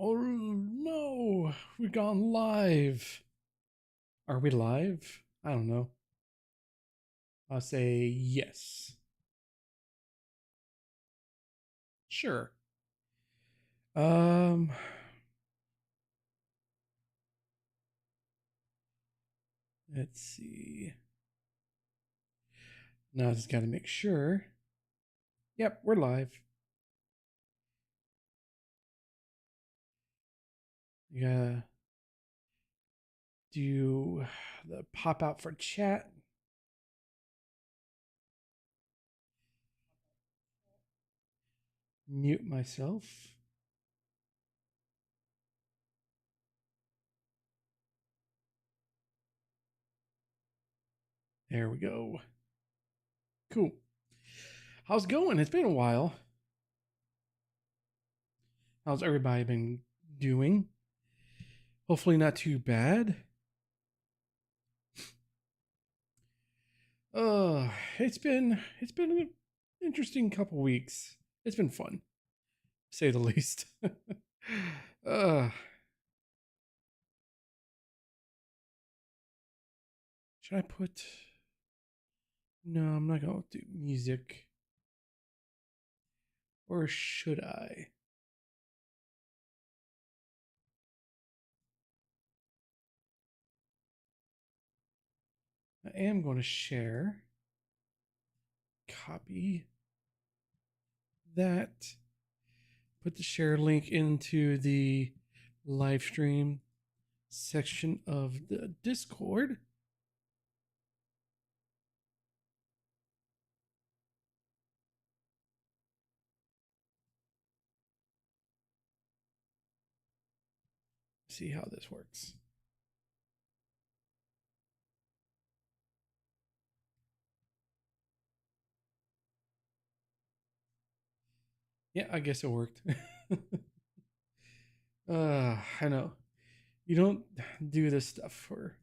Oh no, we've gone live. Are we live? I don't know. I'll say yes. Sure. Um, let's see. Now I just got to make sure. Yep, we're live. You gotta do the pop out for chat. Mute myself. There we go. Cool. How's it going? It's been a while. How's everybody been doing? Hopefully not too bad. Uh, it's been an interesting couple weeks. It's been fun, to say the least. uh, should I put? No, I'm not gonna do music. Or should I? I am going to share. Copy that. Put the share link into the live stream section of the Discord. See how this works. Yeah, I guess it worked. I know. You don't do this stuff for.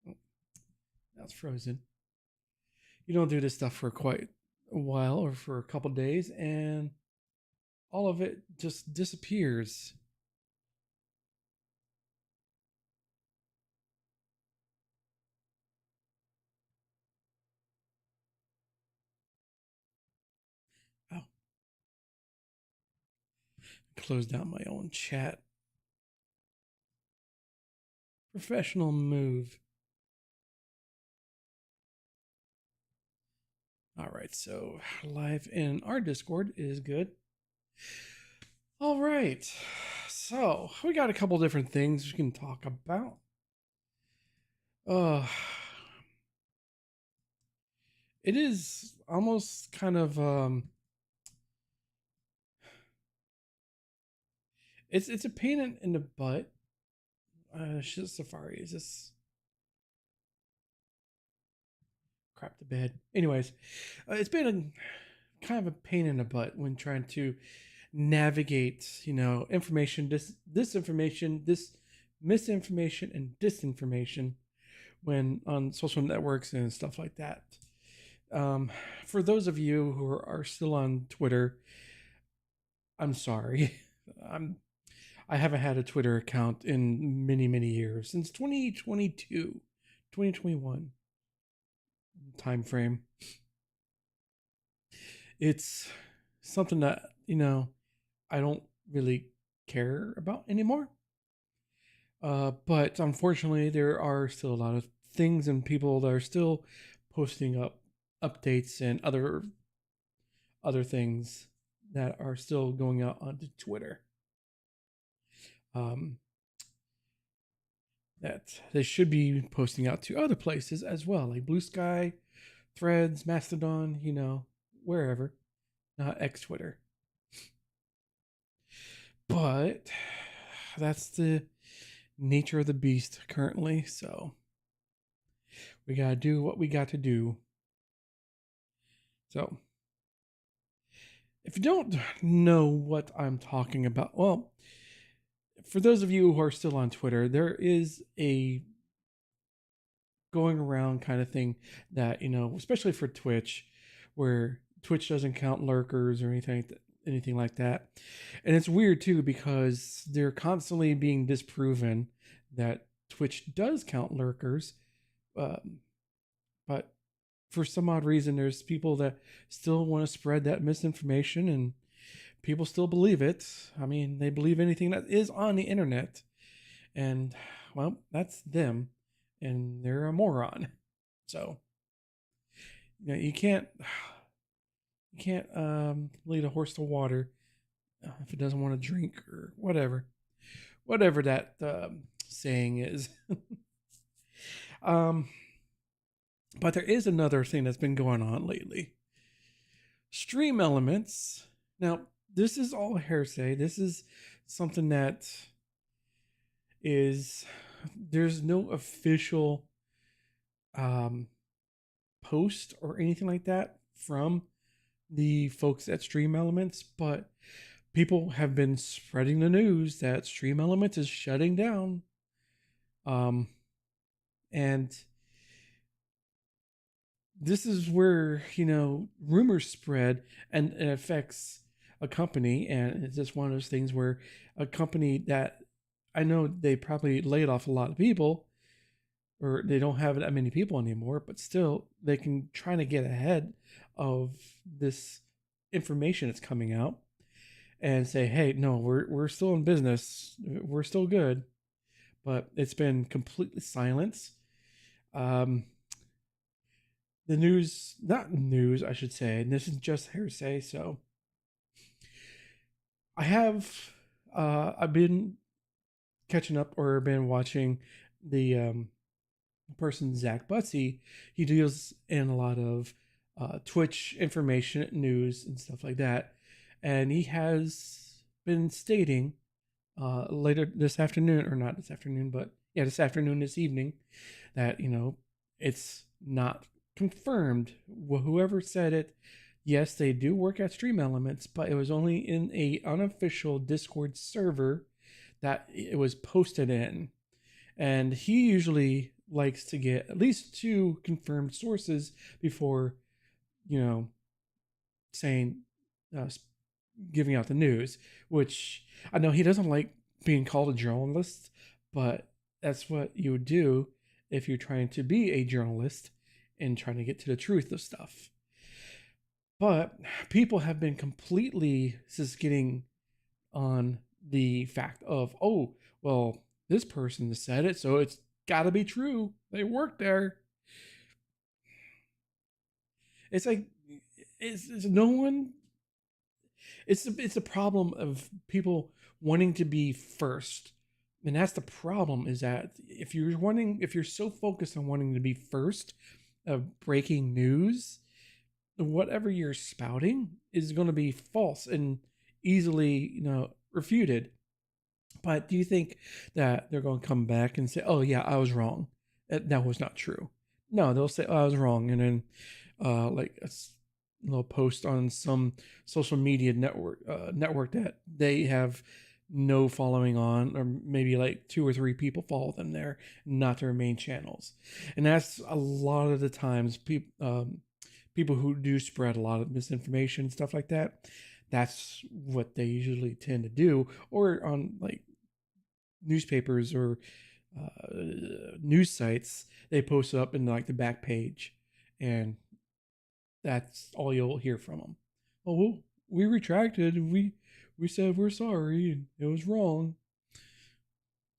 Oh, now it's frozen. You don't do this stuff for quite a while or for a couple days, and all of it just disappears. Oh, close down my own chat. Professional move. All right, so live in our Discord is good. All right, so we got a couple different things we can talk about. Uh, it is almost kind of it's a pain in the butt. Safari is this crap to bed. Anyways, it's been a kind of a pain in the butt when trying to navigate, information, disinformation, this misinformation and disinformation when on social networks and stuff like that. Um, for those of you who are still on Twitter, I'm sorry. I'm I haven't had a Twitter account in many years since 2022, 2021 time frame. It's something that I don't really care about anymore. But unfortunately, there are still a lot of things and people that are still posting up updates and other things that are still going out onto Twitter. Um, that they should be posting out to other places as well, like Blue Sky, Threads, Mastodon, wherever, not X Twitter. But that's the nature of the beast currently, so we gotta do what we got to do. So, if you don't know what I'm talking about, well, for those of you who are still on Twitter, there is a going around kind of thing that, especially for Twitch, where Twitch doesn't count lurkers or anything anything like that. And it's weird too because they're constantly being disproven that Twitch does count lurkers, um, but for some odd reason, there's people that still want to spread that misinformation, and people still believe it. I mean, they believe anything that is on the internet, and well, that's them, and they're a moron. So you can't lead a horse to water if it doesn't want to drink or whatever that saying is. um, but there is another thing that's been going on lately. Stream elements. Now, this is all hearsay. This is something that is there's no official um, post or anything like that from the folks at Stream Elements, but people have been spreading the news that Stream Elements is shutting down. And this is where, rumors spread and it affects a company. And it's just one of those things where a company that I know they probably laid off a lot of people or they don't have that many people anymore, but still they can try to get ahead of this information that's coming out and say, hey, no, we're still in business. We're still good. But it's been completely silence. Um, the news, not news, I should say, and this is just hearsay. So I've been catching up or been watching the person, Zach Butsy. He deals in a lot of Twitch information, news, and stuff like that. And he has been stating later this afternoon, or not this afternoon, but yeah, this afternoon, this evening, that, it's not confirmed. Whoever said it, yes, they do work at Stream Elements, but it was only in a unofficial Discord server that it was posted in. And he usually likes to get at least two confirmed sources before, saying, uh, giving out the news, which I know he doesn't like being called a journalist, but that's what you would do if you're trying to be a journalist and trying to get to the truth of stuff. But people have been completely just getting on the fact of, oh, well, this person said it, so it's got to be true. They work there. It's like it's no one. It's a problem of people wanting to be first, and that's the problem. Is that if you're so focused on wanting to be first of breaking news, whatever you're spouting is going to be false and easily refuted. But do you think that they're going to come back and say, "Oh yeah, I was wrong. That was not true"? No, they'll say, "Oh, I was wrong," and then like a little post on some social media network that they have no following on, or maybe like two or three people follow them there, not their main channels, and that's a lot of the times people who do spread a lot of misinformation, stuff like that. That's what they usually tend to do, or on like newspapers or news sites, they post it up in like the back page, and that's all you'll hear from them. Oh, well, we retracted. We said we're sorry, and it was wrong.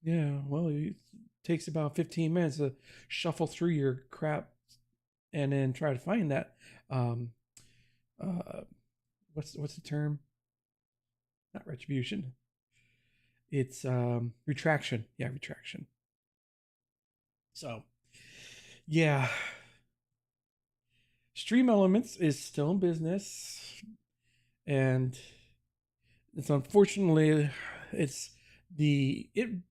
Yeah, well, it takes about 15 minutes to shuffle through your crap and then try to find that. Um, uh, what's the term? Not retribution. It's retraction. Yeah, retraction. So yeah, Stream Elements is still in business, and it's unfortunately it's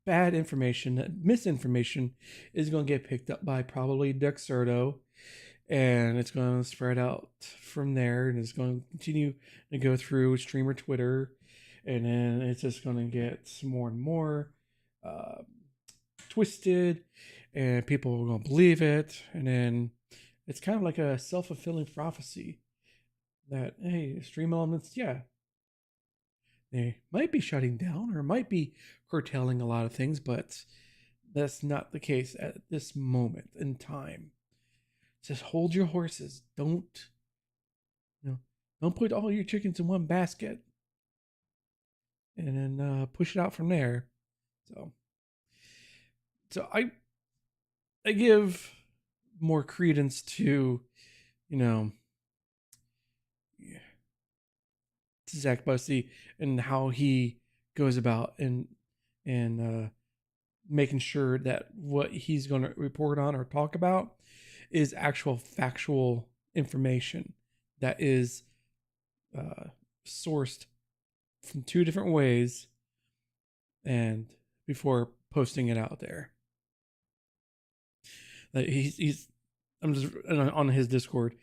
bad information, misinformation is going to get picked up by probably Dexerto, and it's going to spread out from there, and it's going to continue to go through streamer Twitter, and then it's just going to get more and more uh, twisted, and people are going to believe it, and then it's kind of like a self-fulfilling prophecy that, hey, Stream Elements, yeah, They might be shutting down or might be curtailing a lot of things, but that's not the case at this moment in time. Just hold your horses. You know, don't put all your chickens in one basket and then push it out from there. So, so I give more credence to, you know, Zach Bussey and how he goes about and making sure that what he's going to report on or talk about is actual factual information that is uh, sourced from two different ways and before posting it out there. Like he's I'm just on his Discord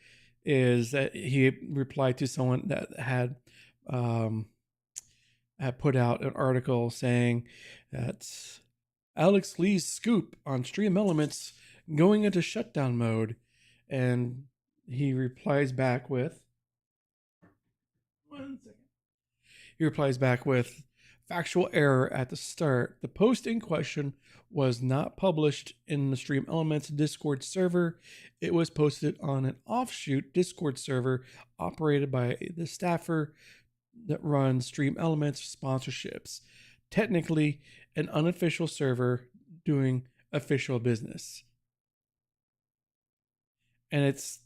is that he replied to someone that um, had put out an article saying that Alex Lee's scoop on Stream Elements going into shutdown mode, and he replies back with 1 second. He replies back with factual error at the start. The post in question was not published in the Stream Elements Discord server. It was posted on an offshoot Discord server operated by the staffer that runs Stream Elements sponsorships. Technically, an unofficial server doing official business. And it's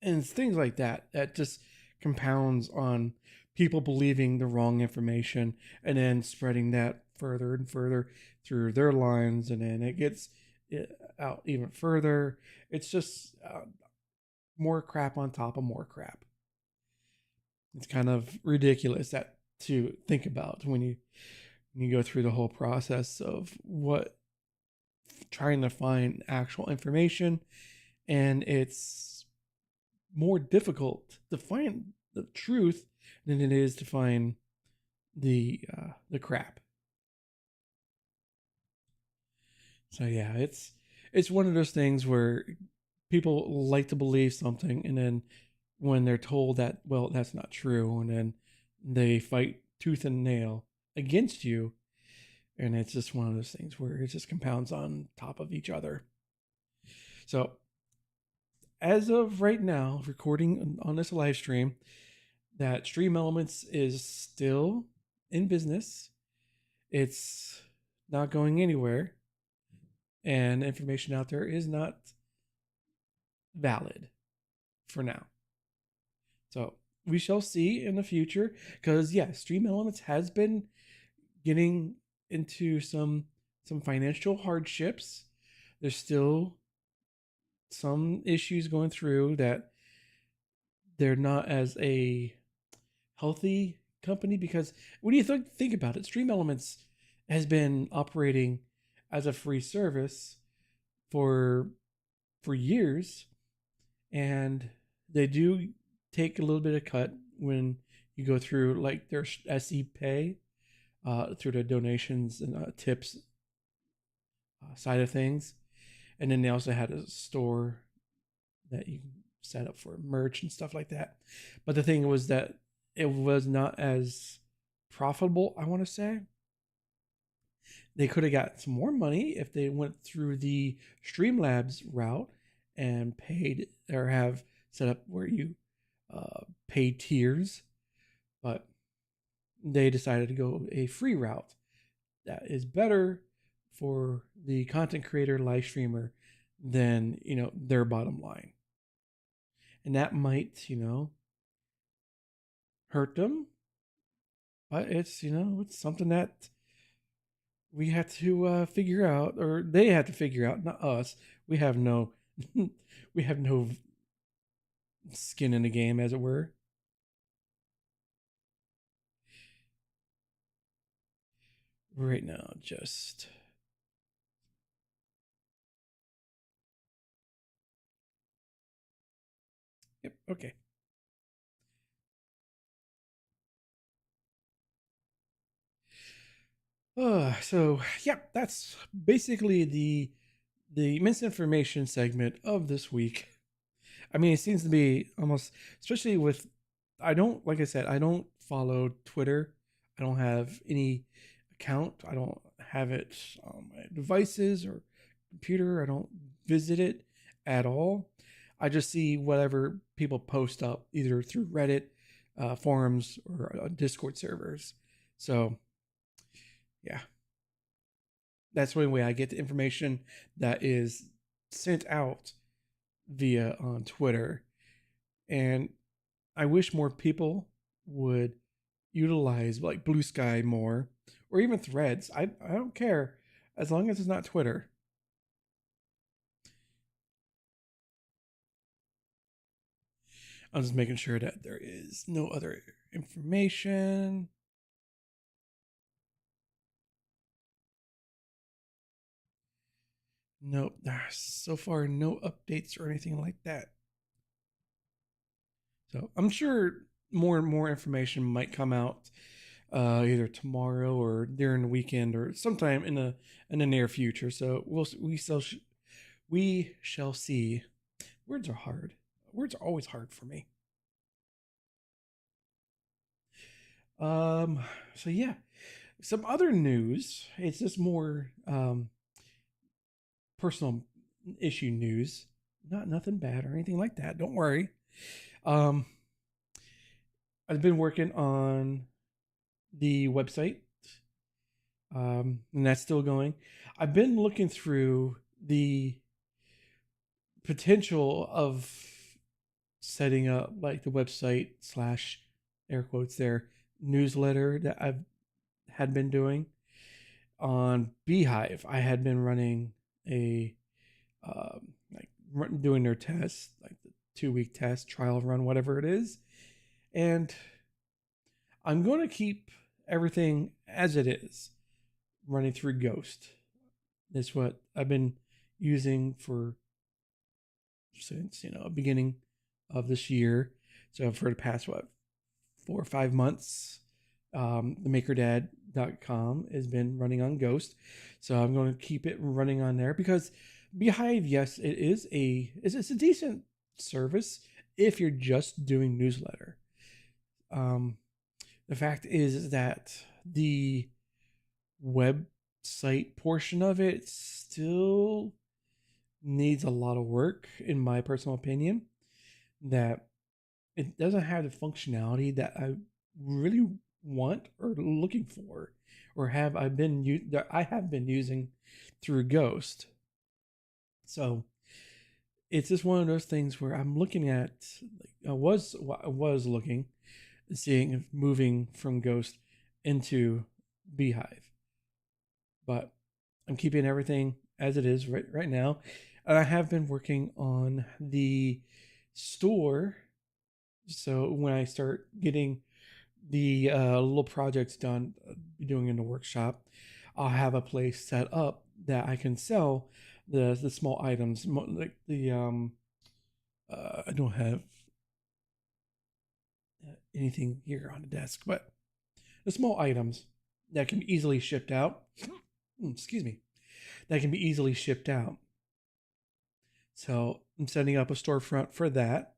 things like that that just compounds on people believing the wrong information and then spreading that further and further through their lines, and then it gets out even further. It's just more crap on top of more crap. It's kind of ridiculous that to think about when you go through the whole process of what trying to find actual information, and it's more difficult to find the truth than it is to find the crap. So yeah, it's one of those things where people like to believe something, and then when they're told that, well, that's not true, and then they fight tooth and nail against you, and it's just one of those things where it just compounds on top of each other. So as of right now, recording on this live stream, that Stream Elements is still in business. It's not going anywhere, and information out there is not valid for now. So we shall see in the future, because yes, Stream Elements has been getting into some financial hardships. There's still some issues going through that they're not as a healthy company, because when you think about it, Stream Elements has been operating as a free service for years, and they do take a little bit of cut when you go through like their SE Pay through the donations and tips side of things, and then they also had a store that you can set up for merch and stuff like that. But the thing was that it was not as profitable, I want to say. They could have got some more money if they went through the Streamlabs route and paid, or have set up where you pay tiers, but they decided to go a free route that is better for the content creator, live streamer, than their bottom line, and that might hurt them. But it's something that we had to figure out, or they had to figure out, not us. We have no we have no skin in the game, as it were. Right now, just yep, okay. So yep, that's basically the misinformation segment of this week. I mean, it seems to be almost, especially with, I don't, like I said, I don't follow Twitter. I don't have any account. I don't have it on my devices or computer. I don't visit it at all. I just see whatever people post up either through Reddit, forums, or Discord servers. So, yeah, that's the only way I get the information that is sent out via on Twitter. And I wish more people would utilize like Blue Sky more or even Threads. I don't care as long as it's not Twitter. I'm just making sure that there is no other information. Nope, there's so far no updates or anything like that. So I'm sure more and more information might come out either tomorrow or during the weekend or sometime in the near future. So we shall see. Words are hard. Words are always hard for me. Um. So yeah, some other news. It's just more personal issue news. Not nothing bad or anything like that. Don't worry. Um. I've been working on the website, and that's still going. I've been looking through the potential of setting up like the website slash air quotes there newsletter that I've had been doing on Beehive. I had been running a like doing their test, like the 2 week test trial run, whatever it is, and I'm going to keep everything as it is running through Ghost. That's what I've been using for since beginning of this year. So for the past 4 or 5 months, the makerdad.com has been running on Ghost. So I'm going to keep it running on there because Beehive, yes, it's a decent service if you're just doing newsletter. The fact is that the website portion of it still needs a lot of work, in my personal opinion. That it doesn't have the functionality that I really want or looking for, or that I have been using through Ghost. So it's just one of those things where I'm looking at. Like, I was looking, seeing if moving from Ghost into Beehive, but I'm keeping everything as it is right now. And I have been working on the store. So when I start getting the little projects done, doing in the workshop, I'll have a place set up that I can sell the small items, like the I don't have anything here on the desk, but the small items that can be easily shipped out. Excuse me, that can be easily shipped out. So I'm setting up a storefront for that,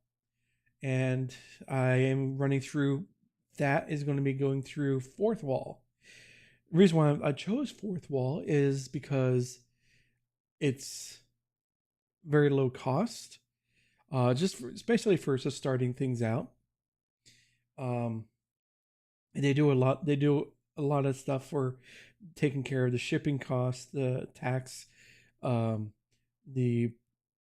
and I am running through. That is going to be going through Fourth Wall. The reason why I chose Fourth Wall is because it's very low cost, especially for just starting things out. Um, and they do a lot. They do a lot of stuff for taking care of the shipping costs, the tax, um, the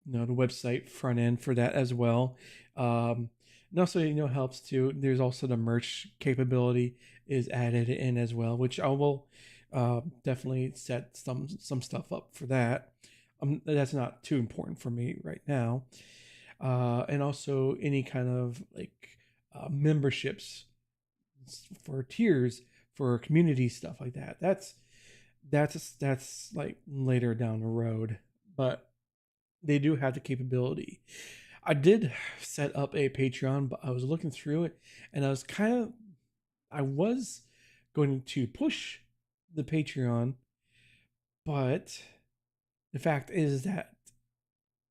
the website front end for that as well. And also helps too. There's also the merch capability is added in as well, which I will definitely set some stuff up for that. That's not too important for me right now. And also any kind of like memberships for tiers for community stuff like that. That's like later down the road, but they do have the capability. I did set up a Patreon, but I was looking through it and I was going to push the Patreon, but the fact is that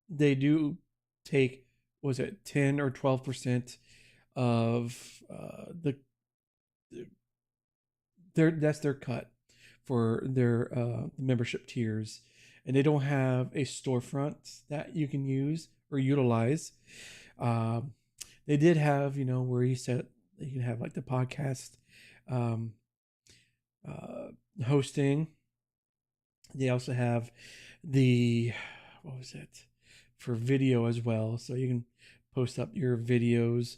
they do take, was it 10 or 12% of the that's their cut for their membership tiers, and they don't have a storefront that you can use or utilize. Um, they did have, where you said you can have like the podcast um, uh, hosting. They also have the, what was it, for video as well, so you can post up your videos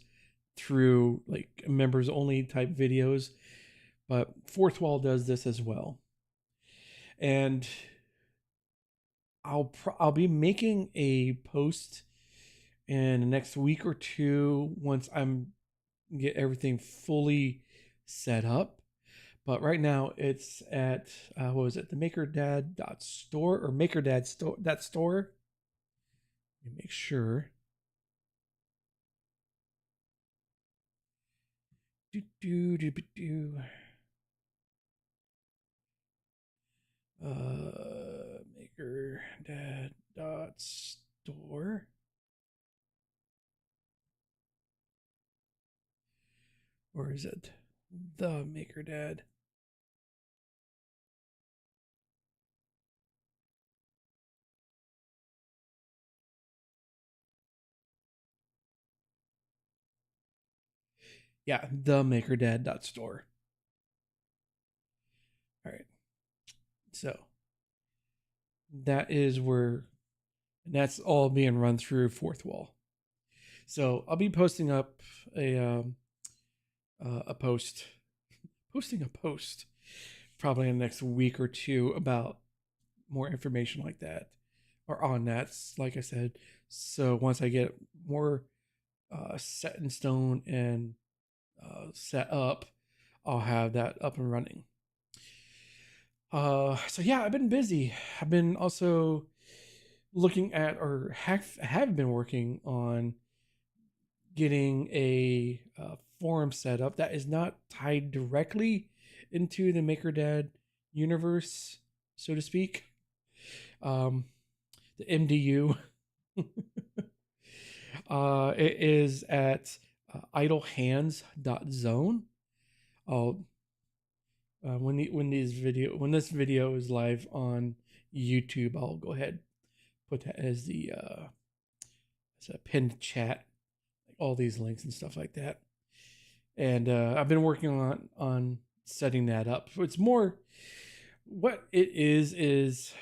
through like members only type videos. But Fourth Wall does this as well, and I'll be making a post in the next week or two once I'm get everything fully set up. But right now it's at what was it, the MakerDad.store or MakerDad store, that store. Let me make sure. Do do do do. MakerDad.store. Or is it the MakerDad? Yeah, the MakerDad.store. All right. So that is where, and that's all being run through Fourth Wall. So I'll be posting up a post, posting a post probably in the next week or two about more information like that or on that. Like I said, so once I get more set in stone and set up, I'll have that up and running. So yeah, I've been busy. I've been also looking at, or have been working on getting a forum set up that is not tied directly into the MakerDad universe, so to speak. The MDU. It is at idlehands.zone. I'll when this video is live on YouTube, I'll go ahead put that as as a pinned chat, like all these links and stuff like that. And I've been working on setting that up. It's more, what it is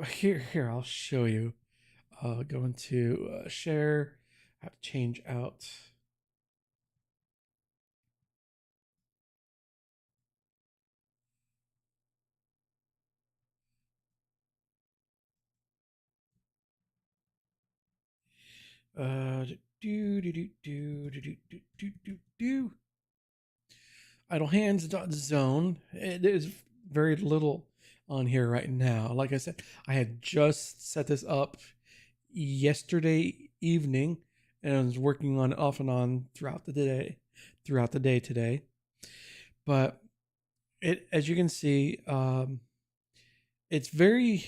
here. I'll show you. Go into share. I have to change out. Do do do do do do do do do do. Idlehands.zone. There's very little on here right now. Like I said, I had just set this up yesterday evening, and I was working on it off and on throughout the day today. But it, as you can see, it's very,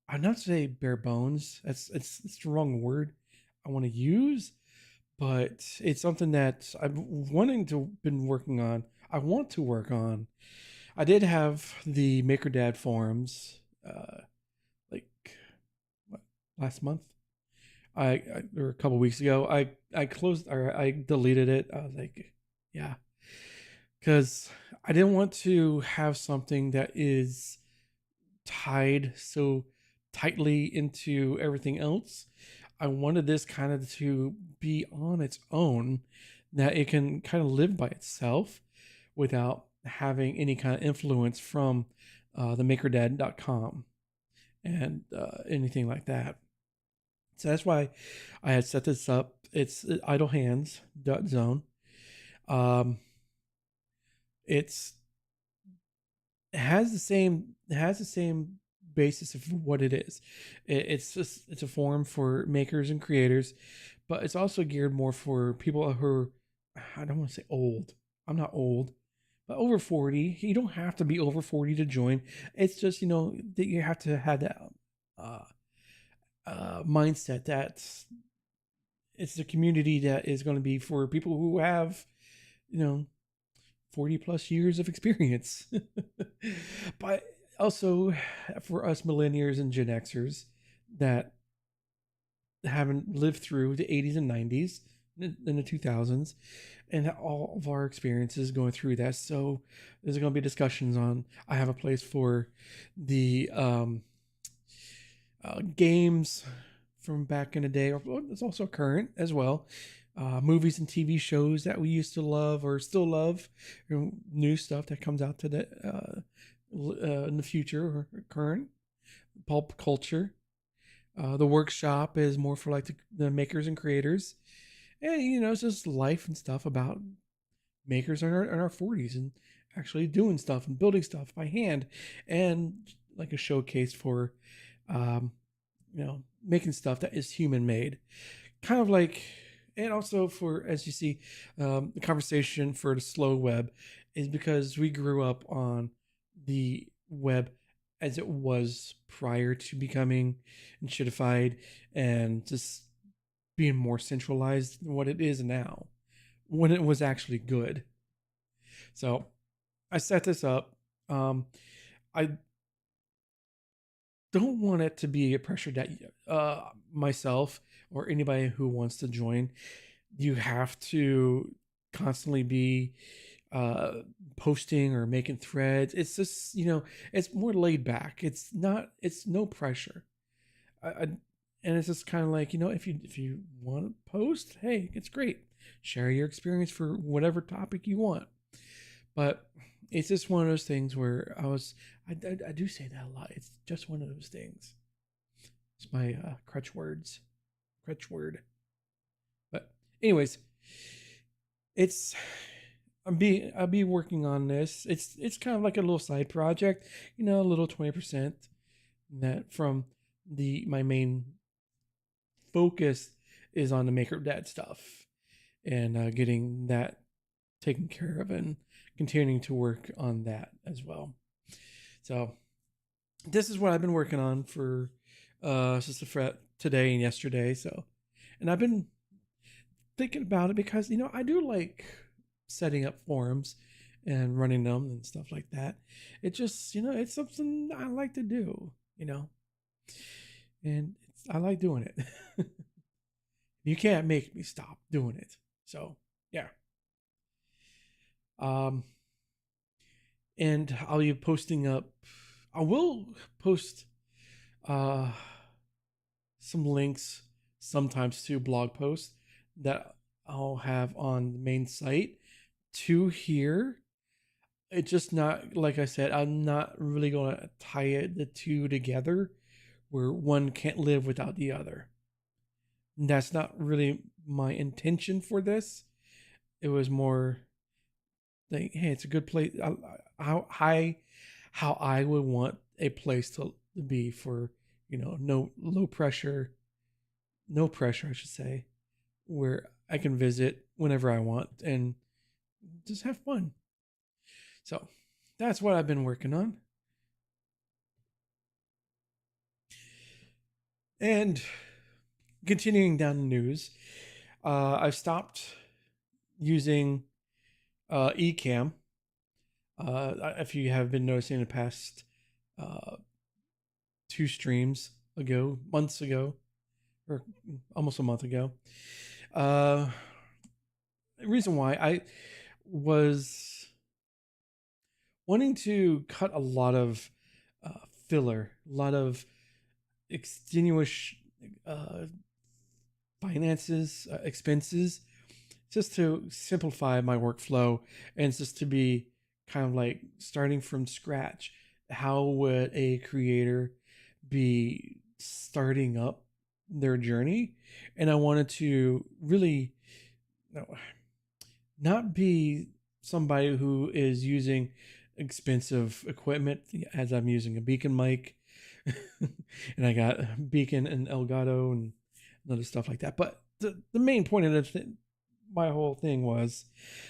I'm not say bare bones. It's the wrong word I want to use, but it's something that I've wanting to been working on. I want to work on. I did have the MakerDad forums, like what, last month. Or a couple weeks ago. I closed, or I deleted it. I was like, yeah, because I didn't want to have something that is tied so tightly into everything else. I wanted this kind of to be on its own, that it can kind of live by itself without having any kind of influence from the makerdad.com and anything like that. So that's why I had set this up. It's idlehands.zone. Um, it's it has the same basis of what it is. It's a forum for makers and creators, but it's also geared more for people who are, I don't want to say old. I'm not old, but over 40. You don't have to be over 40 to join. It's just, that you have to have that uh, mindset that it's the community that is going to be for people who have you know, 40 plus years of experience. But also for us millennials and Gen Xers that haven't lived through the 80s and 90s and the 2000s and all of our experiences going through that. So there's going to be discussions on, I have a place for the games from back in the day, or it's also current as well. Movies and TV shows that we used to love or still love, new stuff that comes out to in the future or current pulp culture. The workshop is more for like the makers and creators, and it's just life and stuff about makers in our 40s and actually doing stuff and building stuff by hand, and like a showcase for um, making stuff that is human made, kind of like. And also for, as you see, the conversation for the slow web is because we grew up on the web as it was prior to becoming enshittified and just being more centralized than what it is now, when it was actually good. So I set this up. I don't want it to be a pressure that myself or anybody who wants to join, you have to constantly be uh, posting or making threads. It's just, it's more laid back. It's not, it's no pressure. And it's just kind of like, if you want to post, hey, it's great. Share your experience for whatever topic you want. But it's just one of those things where I do say that a lot. It's just one of those things. It's my crutch words, crutch word. But anyways, it's I'll be working on this. It's kind of like a little side project, a little 20% that from my main focus is on the maker dad stuff and getting that taken care of and continuing to work on that as well. So this is what I've been working on for Sister Fret today and yesterday. So, and I've been thinking about it because I do like setting up forums and running them and stuff like that. It just it's something I like to do. And I like doing it. You can't make me stop doing it. So yeah. Um, and I'll be posting up. I will post uh some links sometimes to blog posts that I'll have on the main site to here. It's just not, like I said, I'm not really going to tie the two together where one can't live without the other. And that's not really my intention for this. It was more like, hey, it's a good place. How I would want a place to be for, no low pressure, no pressure, I should say, where I can visit whenever I want and just have fun. So that's what I've been working on. And continuing down the news, I've stopped using Ecamm. If you have been noticing in the past uh, two streams ago, months ago, or almost a month ago, the reason why I was wanting to cut a lot of filler, a lot of extenuous uh, finances, expenses, just to simplify my workflow and just to be kind of like starting from scratch. How would a creator be starting up their journey? And I wanted to really not be somebody who is using expensive equipment, as I'm using a Beacon mic and I got Beacon and Elgato and other stuff like that. But the main point of my whole thing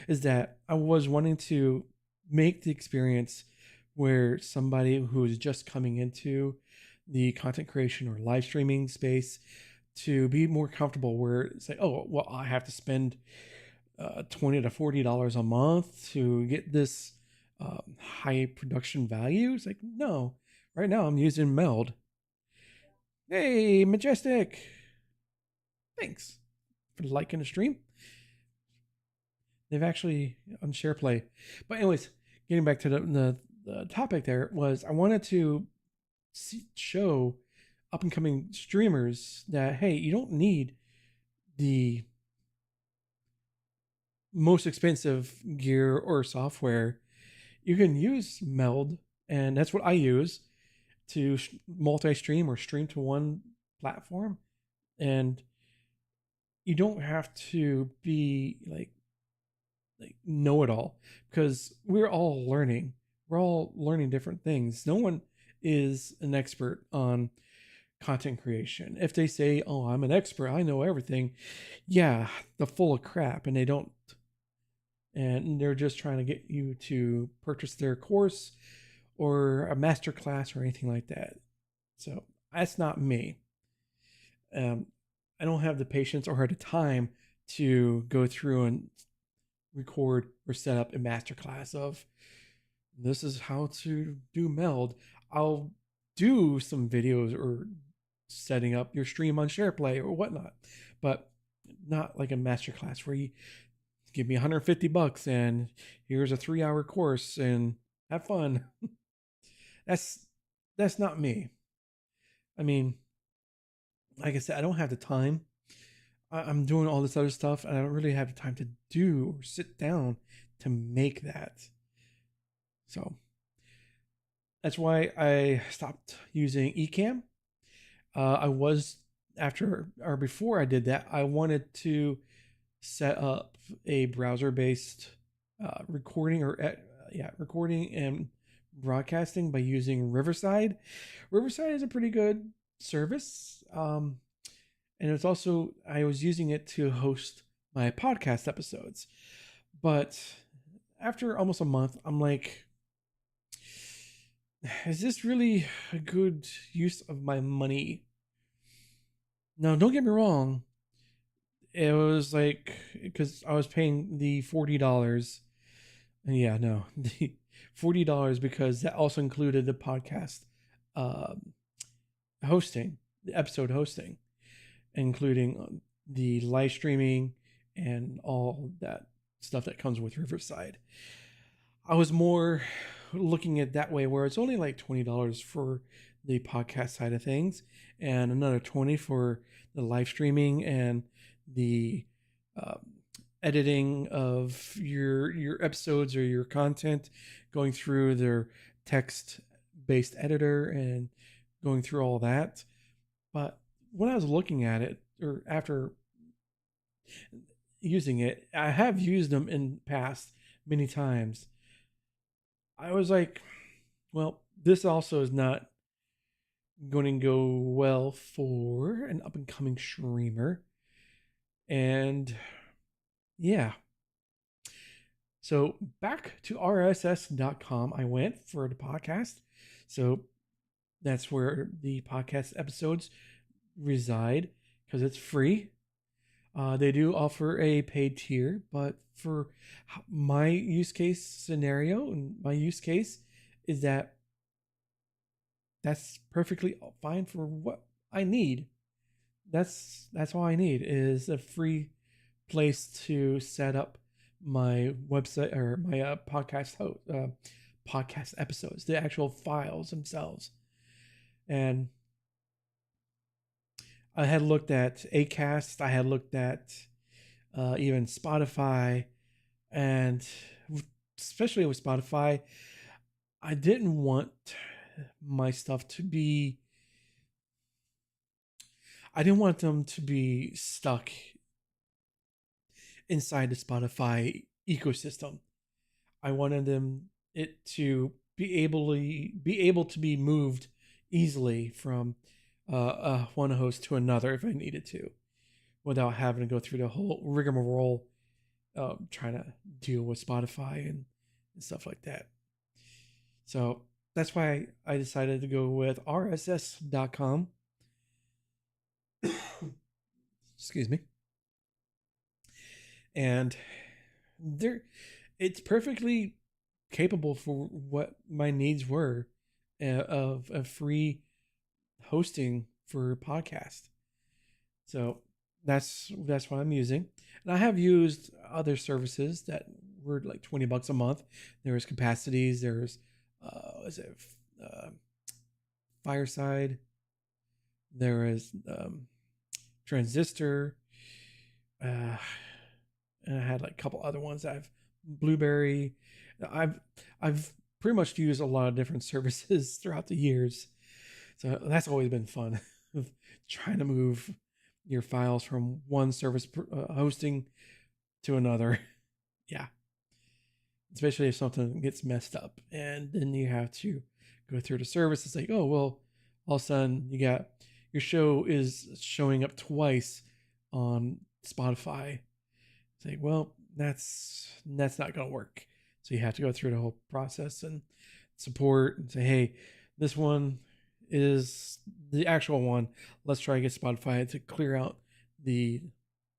is that I was wanting to make the experience where somebody who is just coming into the content creation or live streaming space to be more comfortable, where it's like, oh well, I have to spend $20 to $40 a month to get this high production value. It's like, no, right now I'm using Meld. Hey, Majestic, thanks for liking the stream. They've actually on SharePlay. But anyways, getting back to the topic, there was I wanted to show up and coming streamers that, hey, you don't need the most expensive gear or software. You can use Meld, and that's what I use to multi-stream or stream to one platform. And you don't have to be like know it all, because we're all learning. We're all learning different things. No one is an expert on content creation. If they say, "Oh, I'm an expert, I know everything," yeah, they're full of crap, and they don't. And they're just trying to get you to purchase their course or a master class or anything like that. So that's not me. I don't have the patience or the time to go through and record or set up a masterclass of this is how to do Meld. I'll do some videos or setting up your stream on SharePlay or whatnot, but not like a masterclass where you give me $150 and here's a 3-hour course and have fun. that's not me. I mean, like I said, I don't have the time. I'm doing all this other stuff, and I don't really have the time to do or sit down to make that. So that's why I stopped using Ecamm. I was after or before I did that, I wanted to set up a browser-based recording recording and broadcasting by using Riverside. Riverside is a pretty good service. And it's also, I was using it to host my podcast episodes. But after almost a month, I'm like, is this really a good use of my money? Now, don't get me wrong. It was like, because I was paying the $40. And yeah, no, the $40, because that also included the podcast hosting, the episode hosting, including the live streaming and all that stuff that comes with Riverside. I was more looking at that way, where it's only like $20 for the podcast side of things and another $20 for the live streaming and the editing of your episodes or your content, going through their text based editor and going through all that. But when I was looking at it, or after using it, I have used them in the past many times. I was like, well, this also is not going to go well for an up and coming streamer. And yeah. So back to rss.com, I went for the podcast. So that's where the podcast episodes reside, because it's free. They do offer a paid tier, but for my use case scenario, and my use case is that's perfectly fine for what I need. That's all I need is a free place to set up my website or my podcast episodes, the actual files themselves. And I had looked at Acast, I had looked at even Spotify, and especially with Spotify, I didn't want my stuff to be, I didn't want them to be stuck inside the Spotify ecosystem. I wanted it to be able to be moved easily from one host to another if I needed to, without having to go through the whole rigmarole trying to deal with Spotify and stuff like that. So that's why I decided to go with rss.com. Excuse me. And There, it's perfectly capable for what my needs were of a free hosting for a podcast. So that's what I'm using. And I have used other services that were like $20 a month. There's capacities. There's is it Fireside. There is Transistor. Uh, and I had like a couple other ones. I've Blueberry. I've I've pretty much used a lot of different services throughout the years. So that's always been fun, trying to move your files from one service hosting to another. Yeah, especially if something gets messed up, and then you have to go through the service. It's like, oh well, all of a sudden you got your show is showing up twice on Spotify. It's like, well, that's not going to work. So you have to go through the whole process and support and say, hey, this one is the actual one. Let's try to get Spotify to clear out the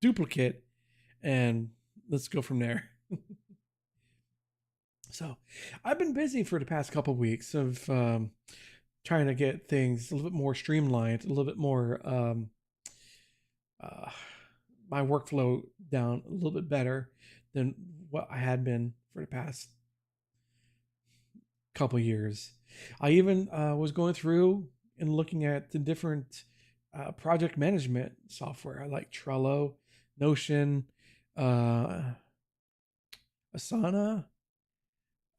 duplicate and let's go from there. So I've been busy for the past couple of weeks of trying to get things a little bit more streamlined, a little bit more uh, my workflow down a little bit better than what I had been for the past couple years. I even was going through and looking at the different project management software. I like Trello, Notion, uh, Asana,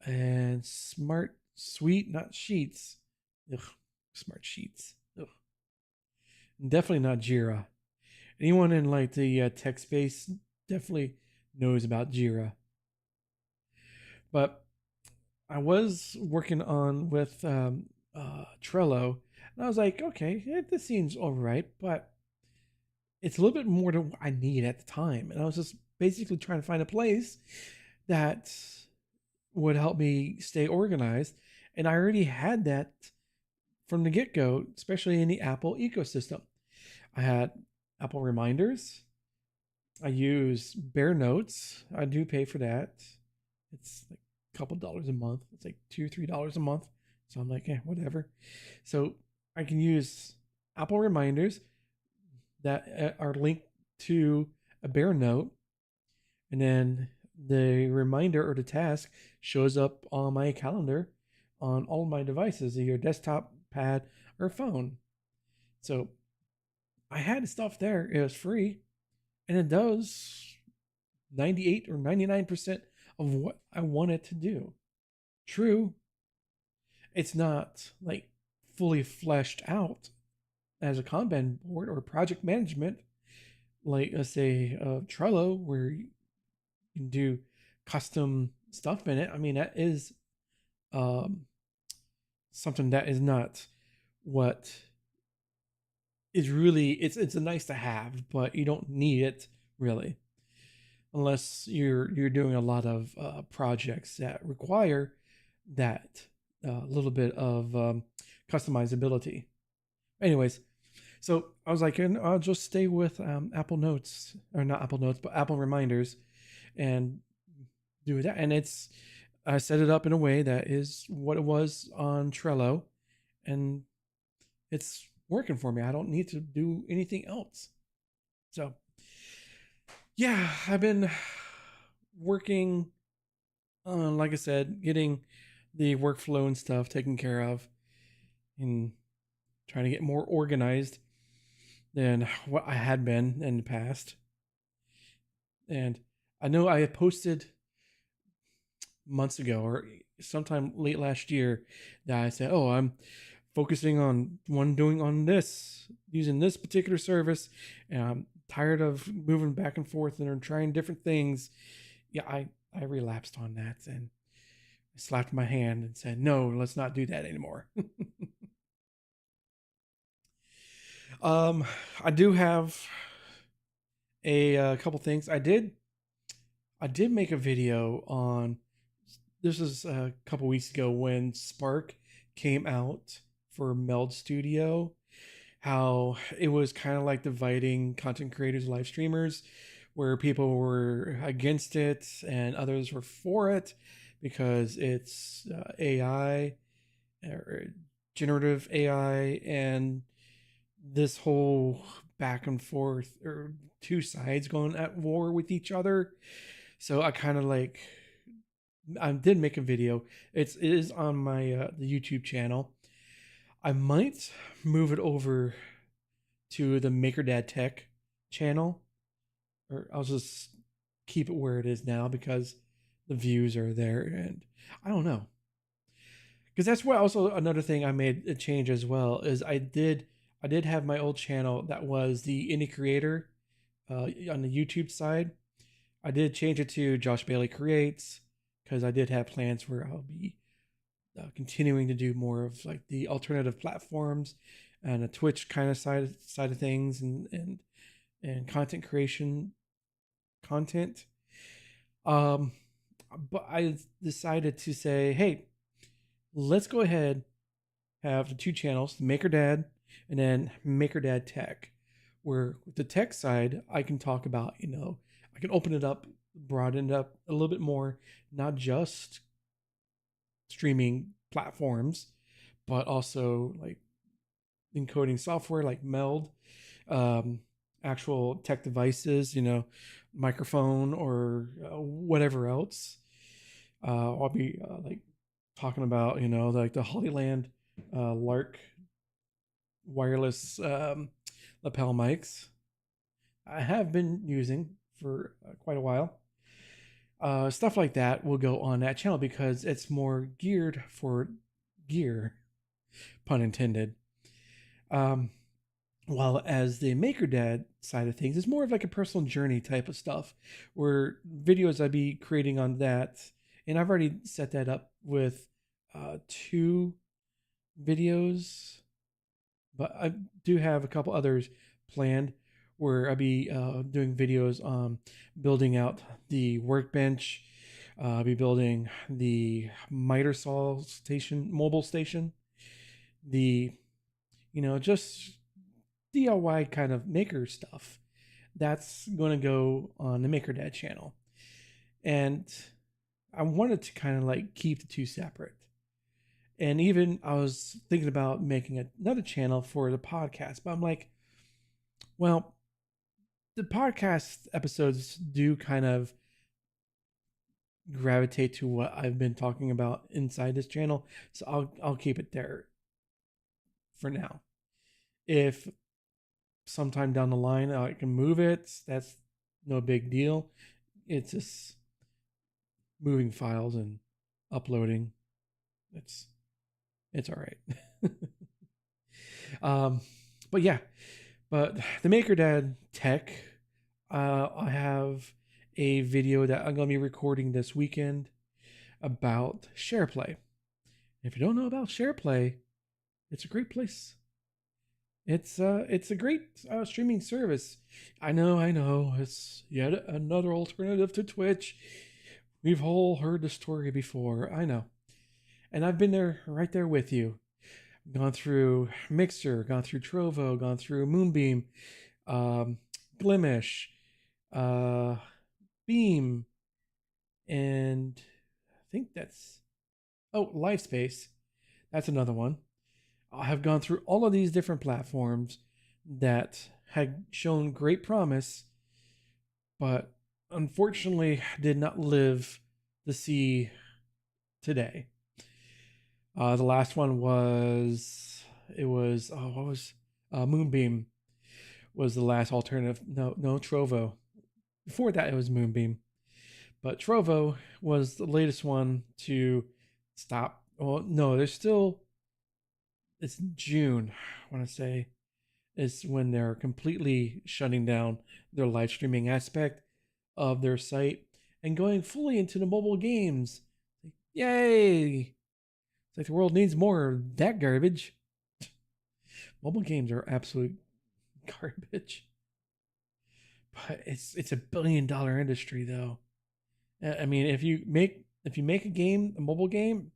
and Smart Suite, not Sheets. Ugh, Smart Sheets. Ugh. Definitely not Jira. Anyone in like the tech space definitely knows about Jira. But I was working on with Trello, and I was like, okay, this seems all right, but it's a little bit more than what I need at the time. And I was just basically trying to find a place that would help me stay organized. And I already had that from the get go, especially in the Apple ecosystem. I had Apple Reminders. I use Bare Notes. I do pay for that. It's like a couple dollars a month. It's like $2, $3 a month. So I'm like, whatever. So I can use Apple Reminders that are linked to a Bare Note, and then the reminder or the task shows up on my calendar on all my devices, either desktop, pad, or phone. So I had stuff there. It was free, and it does 98 or 99% of what I want it to do. True, it's not like fully fleshed out as a Kanban board or project management, like let's say Trello, where you can do custom stuff in it. I mean, that is um, something that is not what is really. It's a nice to have, but you don't need it really, unless you're doing a lot of projects that require that little bit of customizability. Anyways, so I was like, I'll just stay with Apple Notes, or not Apple Notes, but Apple Reminders, and do that. And I set it up in a way that is what it was on Trello, and it's working for me. I don't need to do anything else. So, yeah, I've been working on, like I said, getting the workflow and stuff taken care of and trying to get more organized than what I had been in the past. And I know I had posted months ago or sometime late last year that I said, "Oh, I'm focusing on doing on this, using this particular service, and I'm tired of moving back and forth and trying different things." Yeah, I relapsed on that and I slapped my hand and said, "No, let's not do that anymore." um, I do have a couple things. I did make a video on this is a couple weeks ago when Spark came out for Meld Studio, how it was kind of like dividing content creators, live streamers, where people were against it and others were for it because it's AI or generative AI, and this whole back and forth, or two sides going at war with each other. So I kind of like, I did make a video. It is on my the YouTube channel. I might move it over to the Maker Dad Tech channel, or I'll just keep it where it is now because the views are there, and I don't know, because that's what also another thing I made a change as well is I did have my old channel that was the indie creator on the YouTube side. I did change it to Josh Bailey Creates because I did have plans where I'll be continuing to do more of like the alternative platforms and a Twitch kind of side of things, and content creation content. Um, but I decided to say, hey, let's go ahead, have the two channels, Maker Dad and then Maker Dad Tech, where with the tech side, I can talk about, I can open it up, broaden it up a little bit more, not just streaming platforms, but also like encoding software like Meld, um, actual tech devices, microphone or whatever else. I'll be like talking about, like the Hollyland Lark wireless lapel mics I have been using for quite a while. Stuff like that will go on that channel because it's more geared for gear, pun intended. Um, while as the Maker Dad side of things is more of like a personal journey type of stuff, where videos I'd be creating on that, and I've already set that up with two videos, but I do have a couple others planned where I'll be doing videos on building out the workbench. I'll be building the miter saw station, mobile station, the just DIY kind of maker stuff. That's going to go on the Maker Dad channel, and I wanted to kind of like keep the two separate. And even I was thinking about making another channel for the podcast, but I'm like, well, the podcast episodes do kind of gravitate to what I've been talking about inside this channel, so I'll keep it there for now. If sometime down the line I can move it, that's no big deal. It's just moving files and uploading. It's all right. um, but yeah, but the Maker Dad Tech, I have a video that I'm going to be recording this weekend about SharePlay. If you don't know about SharePlay, it's a great place. It's a great streaming service. I know. It's yet another alternative to Twitch. We've all heard the story before. I know, and I've been there, right there with you. Gone through Mixer, gone through Trovo, gone through Moonbeam, um, Glimish, uh, Beam, and I think that's LifeSpace. That's another one. I have gone through all of these different platforms that had shown great promise, but unfortunately did not live to see today. The last one was what was Moonbeam was the last alternative. No Trovo. Before that it was Moonbeam, but Trovo was the latest one to stop. Well, no, there's still. It's June, I want to say, is when they're completely shutting down their live streaming aspect of their site and going fully into the mobile games. Yay! It's like the world needs more of that garbage. Mobile games are absolute garbage. But it's a $1 billion industry though. I mean, if you make a game, a mobile game,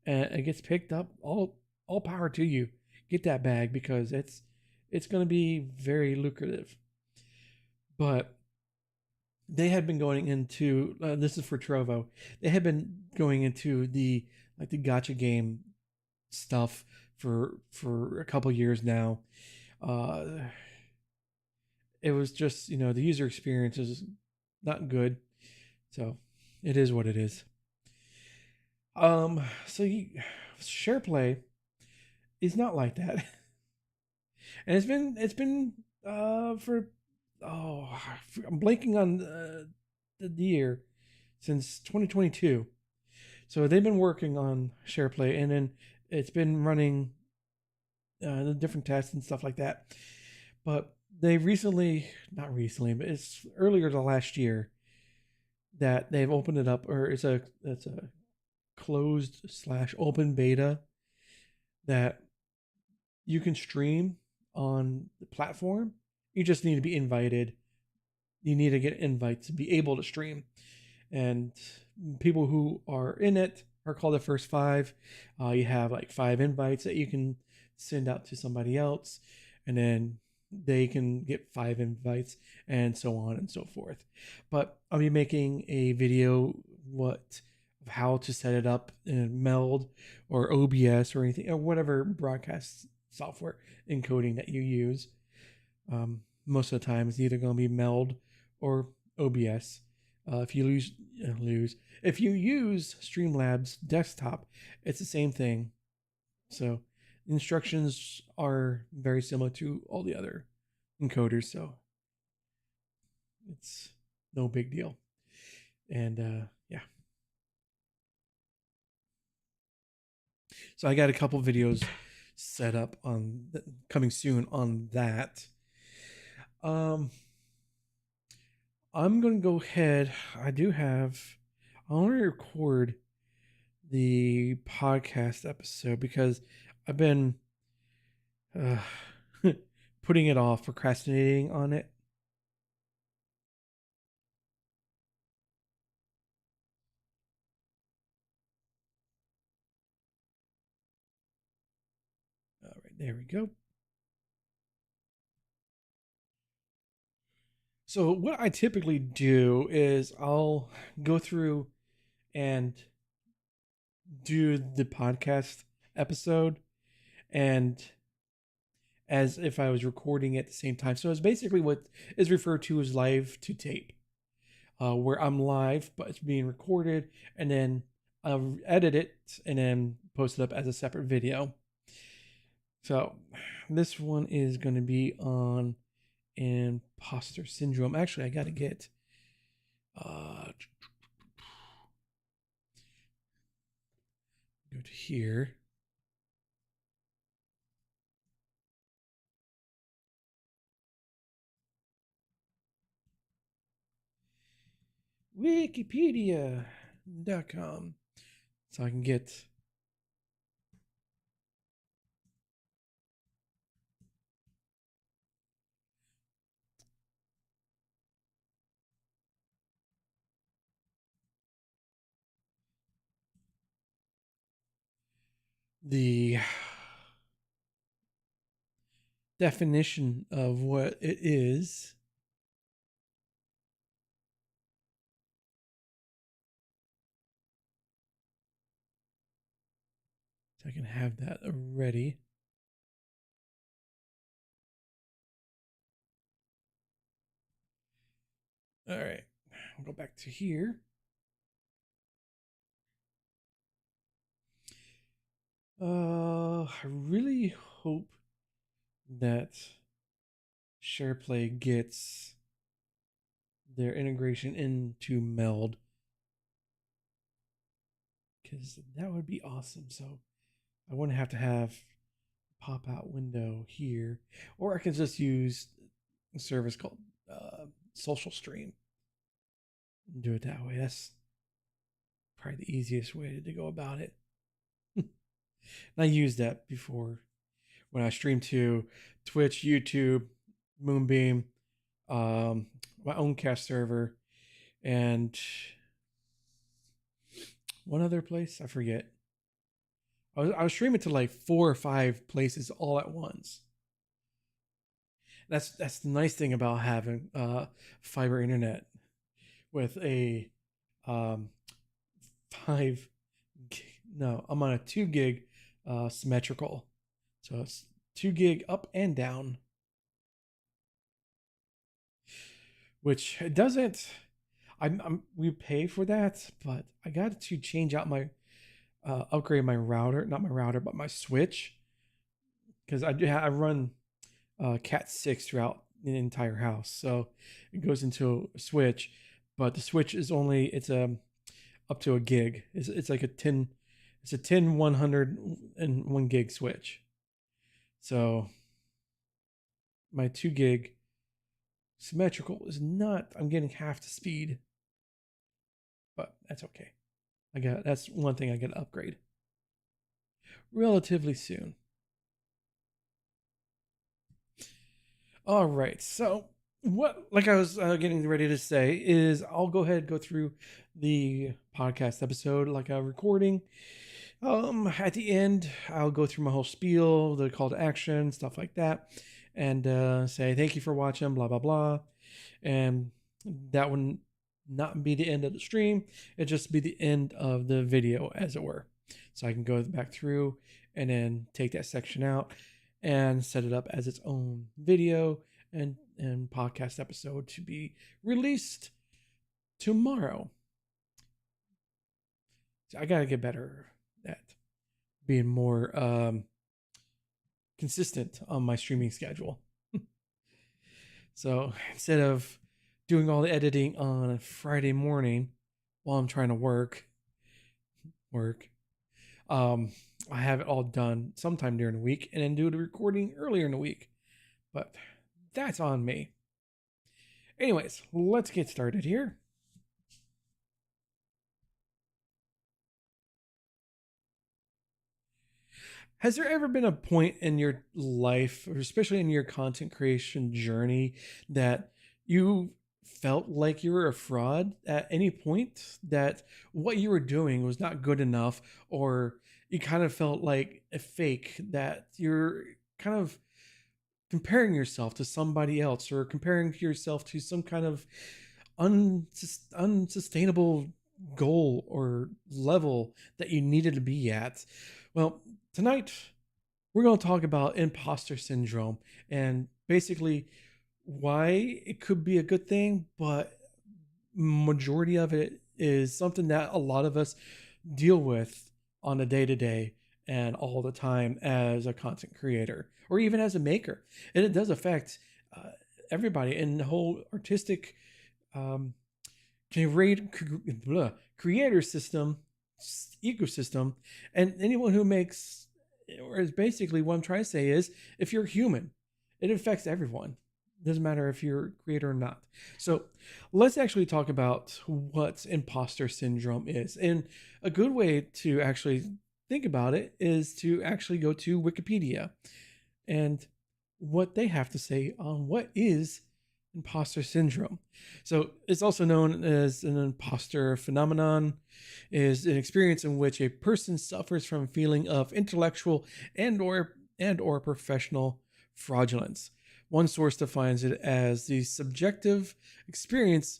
and it gets picked up, all power to you. Get that bag because it's going to be very lucrative. But they had been going into this is for Trovo. They had been going into the like the gotcha game stuff for a couple years now. Uh, it was just the user experience is not good, so it is what it is. So SharePlay is not like that, and it's been for oh I'm blanking on the year since 2022. So they've been working on SharePlay, and then it's been running the different tests and stuff like that. But they recently, not recently, but it's earlier the last year that they've opened it up, or it's a closed slash open beta that you can stream on the platform. You just need to be invited. You need to get invites to be able to stream. And people who are in it are called the first five. You have like five invites that you can send out to somebody else, and then they can get five invites, and so on and so forth. But I'll be making a video of how to set it up in Meld or OBS or anything or whatever broadcast software encoding that you use. Most of the time, it's either going to be Meld or OBS. If you lose, if you use Streamlabs desktop, it's the same thing. So instructions are very similar to all the other encoders, so it's no big deal. And yeah, so I got a couple videos set up on coming soon on that. Um, I'm gonna go ahead. I want to record the podcast episode because I've been uh, putting it off, procrastinating on it. All right, there we go. So what I typically do is I'll go through and do the podcast episode and as if I was recording at the same time. So it's basically what is referred to as live to tape, where I'm live, but it's being recorded, and then I'll edit it and then post it up as a separate video. So this one is going to be on imposter syndrome. Actually, I got to get go to here. Wikipedia.com so I can get the definition of what it is. So I can have that ready. All right, I'll go back to here. I really hope that SharePlay gets their integration into Meld because that would be awesome. So I wouldn't have to have pop out window here, or I can just use a service called Social Stream and do it that way. That's probably the easiest way to go about it. And I used that before when I streamed to Twitch, YouTube, Moonbeam, my own cast server, and one other place I forget. I was streaming to like 4 or 5 places all at once. That's the nice thing about having fiber internet. with a um, 5 no, I'm on a 2 gig symmetrical. So it's 2 gig up and down, which it doesn't. We pay for that, but I got to change out my upgrade my router, not my router, but my switch, because I run Cat 6 throughout the entire house, so it goes into a switch, but the switch is only it's up to a gig. It's like a 10, it's a 10 101 gig switch. So my 2 gig symmetrical is not. I'm getting half the speed, but that's okay. That's one thing I got to upgrade relatively soon. All right. So what, like I was getting ready to say, is I'll go ahead and go through the podcast episode like a recording. At the end, I'll go through my whole spiel, the call to action, stuff like that, and say thank you for watching, blah blah blah, and that would not be the end of the stream. It'd just be the end of the video, as it were. So I can go back through and then take that section out and set it up as its own video and podcast episode to be released tomorrow. So I gotta get better at being more consistent on my streaming schedule. So instead of doing all the editing on a Friday morning while I'm trying to work, I have it all done sometime during the week and then do the recording earlier in the week. But that's on me. Anyways, let's get started here. Has there ever been a point in your life, or especially in your content creation journey, that you felt like you were a fraud at any point? That what you were doing was not good enough, or you kind of felt like a fake, that you're kind of comparing yourself to somebody else, or comparing yourself to some kind of unsustainable goal or level that you needed to be at? Well, tonight we're going to talk about imposter syndrome and basically why it could be a good thing, but majority of it is something that a lot of us deal with on a day to day and all the time as a content creator or even as a maker. And it does affect uh, everybody in the whole artistic um, creator system, ecosystem, and anyone who makes, or is basically what I'm trying to say is, if you're human, it affects everyone. It doesn't matter if you're a creator or not. So let's actually talk about what imposter syndrome is. And a good way to actually think about it is to actually go to Wikipedia and what they have to say on what is imposter syndrome. So it's also known as an imposter phenomenon, is an experience in which a person suffers from a feeling of intellectual and or professional fraudulence. One source defines it as the subjective experience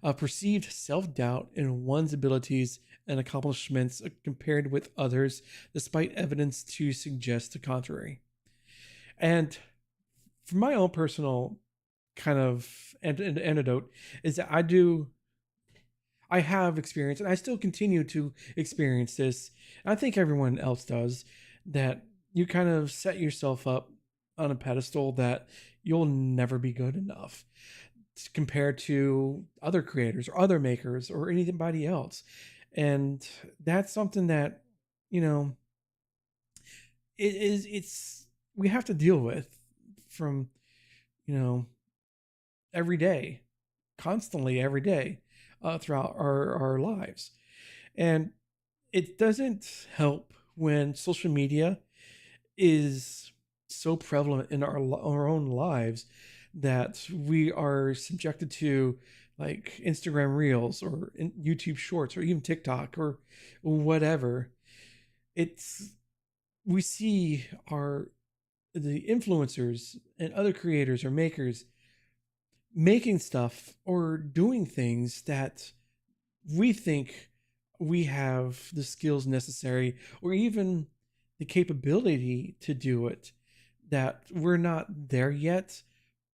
of perceived self-doubt in one's abilities and accomplishments compared with others, despite evidence to suggest the contrary. And for my own personal kind of antidote is that I have experienced, and I still continue to experience this, and I think everyone else does, that you kind of set yourself up on a pedestal that you'll never be good enough compared to other creators or other makers or anybody else. And that's something that, you know, it's we have to deal with from, you know, every day, constantly every day, throughout our lives. And it doesn't help when social media is so prevalent in our own lives that we are subjected to, like Instagram Reels or YouTube Shorts or even TikTok or whatever. It's we see our the influencers and other creators or makers making stuff or doing things that we think we have the skills necessary or even the capability to do it, that we're not there yet,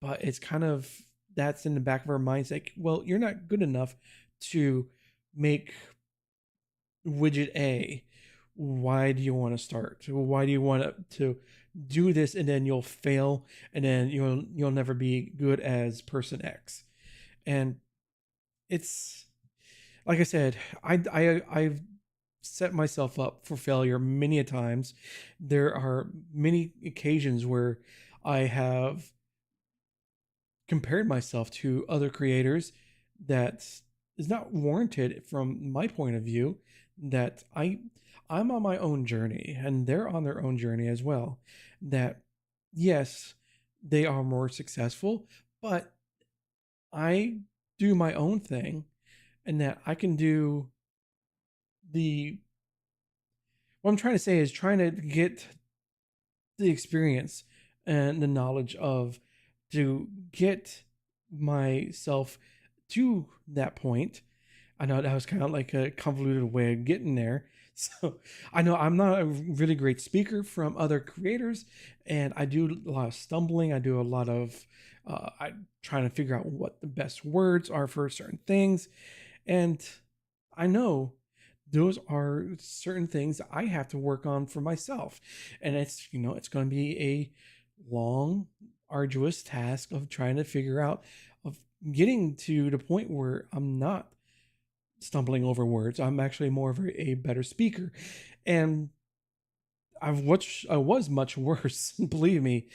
but it's kind of that's in the back of our minds like, well, you're not good enough to make widget A. Why do you want to start? Why do you want to do this and then you'll fail and then you'll never be good as person X? And it's like I said, I've set myself up for failure many a times. There are many occasions where I have compared myself to other creators that is not warranted from my point of view. That I'm on my own journey and they're on their own journey as well. That yes, they are more successful, but I do my own thing and that I can do the what I'm trying to say is trying to get the experience and the knowledge of to get myself to that point. I know that was kind of like a convoluted way of getting there. So I know I'm not a really great speaker from other creators, and I do a lot of stumbling. I do a lot of I trying to figure out what the best words are for certain things, and I know those are certain things I have to work on for myself. And it's, it's going to be a long, arduous task of trying to figure out, of getting to the point where I'm not stumbling over words. I'm actually more of a better speaker. And I was much worse, believe me,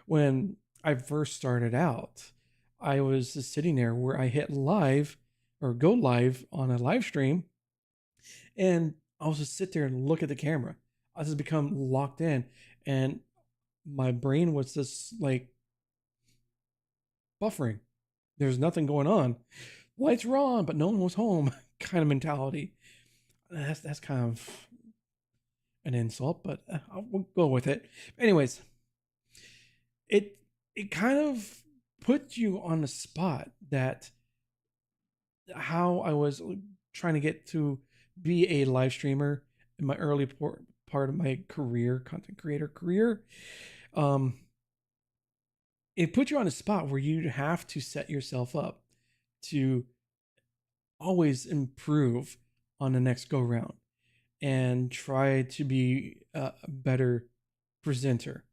when I first started out. I was just sitting there where I hit live or go live on a live stream, and I'll just sit there and look at the camera. I just become locked in, and my brain was just like buffering. There's nothing going on. Lights were on, but no one was home. Kind of mentality. That's kind of an insult, but we'll go with it. Anyways, it it kind of puts you on the spot that how I was trying to get to be a live streamer in my early part of my career, content creator career. Um, it put you on a spot where you have to set yourself up to always improve on the next go round and try to be a better presenter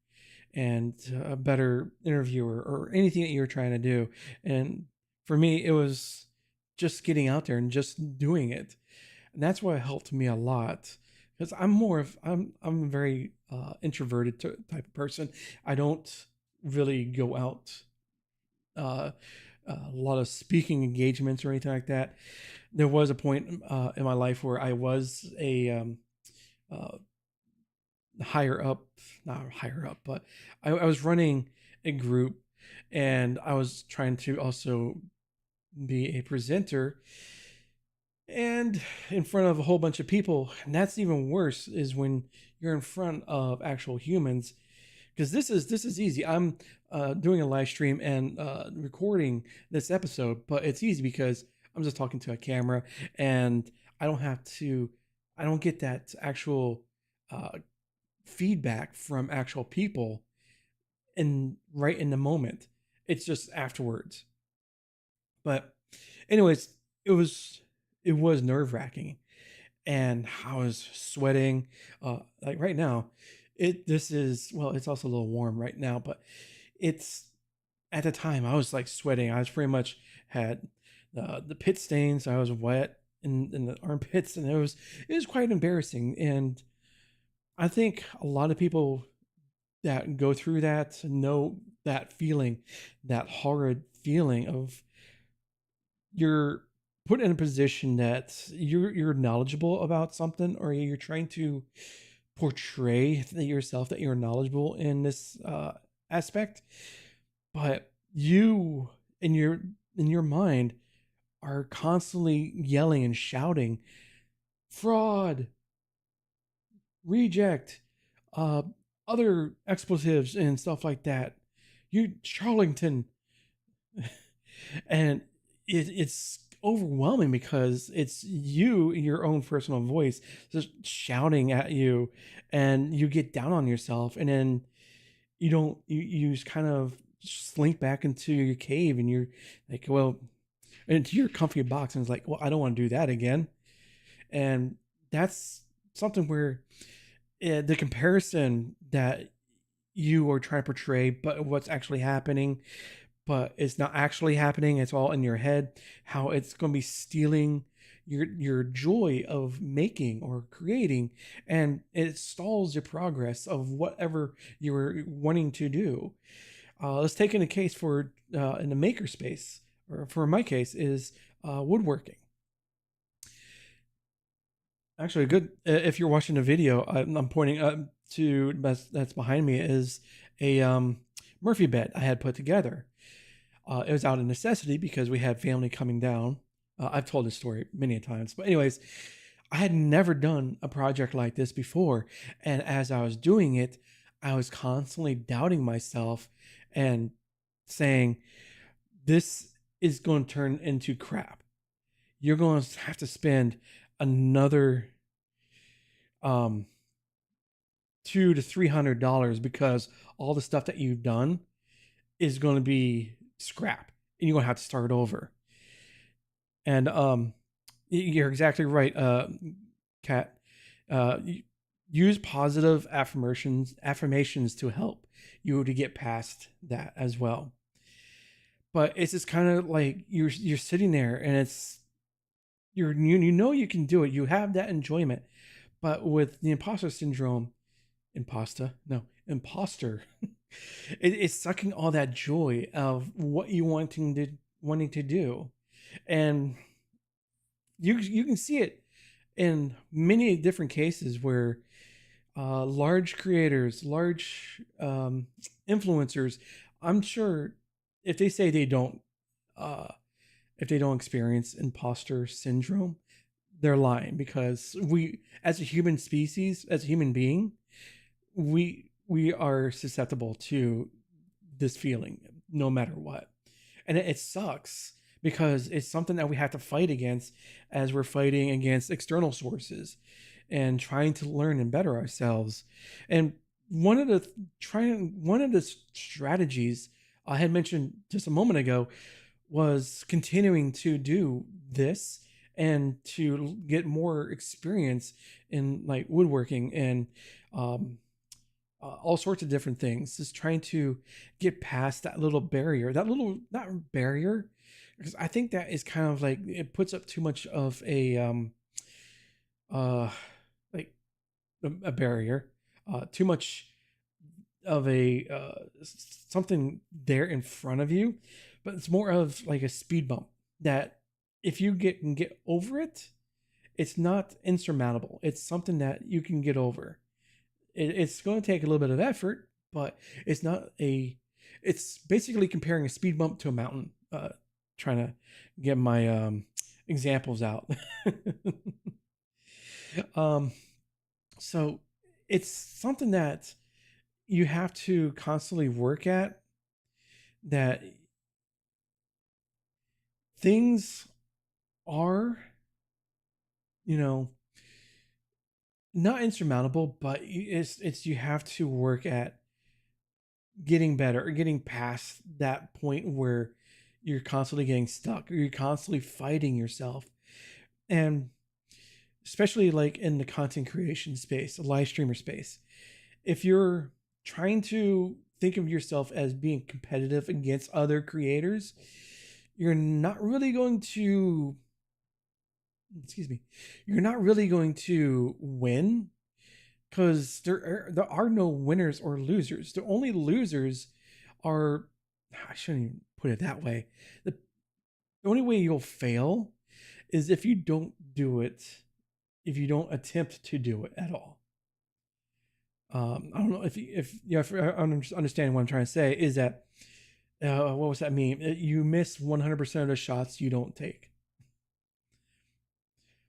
and a better interviewer or anything that you're trying to do. And for me, it was just getting out there and just doing it. And that's what helped me a lot because I'm a very introverted type of person. I don't really go out uh, a lot of speaking engagements or anything like that. There was a point in my life where I was a uh, higher up, not higher up, but I was running a group and I was trying to also be a presenter and in front of a whole bunch of people. And that's even worse is when you're in front of actual humans, because this is easy. I'm doing a live stream and recording this episode, but it's easy because I'm just talking to a camera and I don't have to. I don't get that actual uh, feedback from actual people in right in the moment. It's just afterwards. But anyways, it was it was nerve wracking, and I was sweating. Like right now, this is well, it's also a little warm right now, but it's at the time I was like sweating. I was pretty much had the pit stains. I was wet in the armpits, and it was quite embarrassing. And I think a lot of people that go through that know that feeling, that horrid feeling of you're put in a position that you're knowledgeable about something, or you're trying to portray yourself that you're knowledgeable in this aspect, but you in your mind are constantly yelling and shouting fraud, reject, uh, other expletives and stuff like that. You Charlington. And it's overwhelming because it's you, your own personal voice, just shouting at you, and you get down on yourself, and then you don't you just kind of slink back into your cave, and you're like, well, into your comfy box, and it's like, well, I don't want to do that again. And that's something where the comparison that you are trying to portray, but what's actually happening, but it's not actually happening. It's all in your head. How it's going to be stealing your joy of making or creating, and it stalls your progress of whatever you were wanting to do. Let's take in a case for in the maker space, or for my case is woodworking. Actually, good. If you're watching the video, I'm pointing to that's behind me is a Murphy bed I had put together. It was out of necessity because we had family coming down. I've told this story many times, but anyways, I had never done a project like this before, and as I was doing it, I was constantly doubting myself and saying, "This is going to turn into crap. You're going to have to spend another um $200 to $300 because all the stuff that you've done is going to be scrap, and you're going to have to start over." And you're exactly right, Kat. Uh, Use positive affirmations to help you to get past that as well. But it's just kind of like you're sitting there, and it's you know you can do it. You have that enjoyment, but with the imposter syndrome, imposter, it's sucking all that joy of what you wanting to do, and you can see it in many different cases where large creators, large influencers, I'm sure if they say they don't, uh, if they don't experience imposter syndrome, they're lying, because we, as a human species, as a human being, we are susceptible to this feeling no matter what. And it sucks because it's something that we have to fight against as we're fighting against external sources and trying to learn and better ourselves. And one of the strategies I had mentioned just a moment ago was continuing to do this and to get more experience in like woodworking and um, all sorts of different things, just trying to get past that little barrier, that little, not barrier, because I think that is kind of like it puts up too much of a uh like a barrier, too much of a something there in front of you, but it's more of like a speed bump that if you can get over it, it's not insurmountable. It's something that you can get over. It's going to take a little bit of effort, but it's not a. It's basically comparing a speed bump to a mountain. Trying to get my examples out. um, so it's something that you have to constantly work at. That things are, you know, not insurmountable, but it's you have to work at getting better or getting past that point where you're constantly getting stuck or you're constantly fighting yourself. And especially like in the content creation space, the live streamer space, if you're trying to think of yourself as being competitive against other creators, you're not really going to, excuse me, you're not really going to win, because there are no winners or losers. The only losers are, I shouldn't even put it that way. The only way you'll fail is if you don't do it, if you don't attempt to do it at all. I don't know if I understand what I'm trying to say is that what was that mean? You miss 100% of the shots you don't take.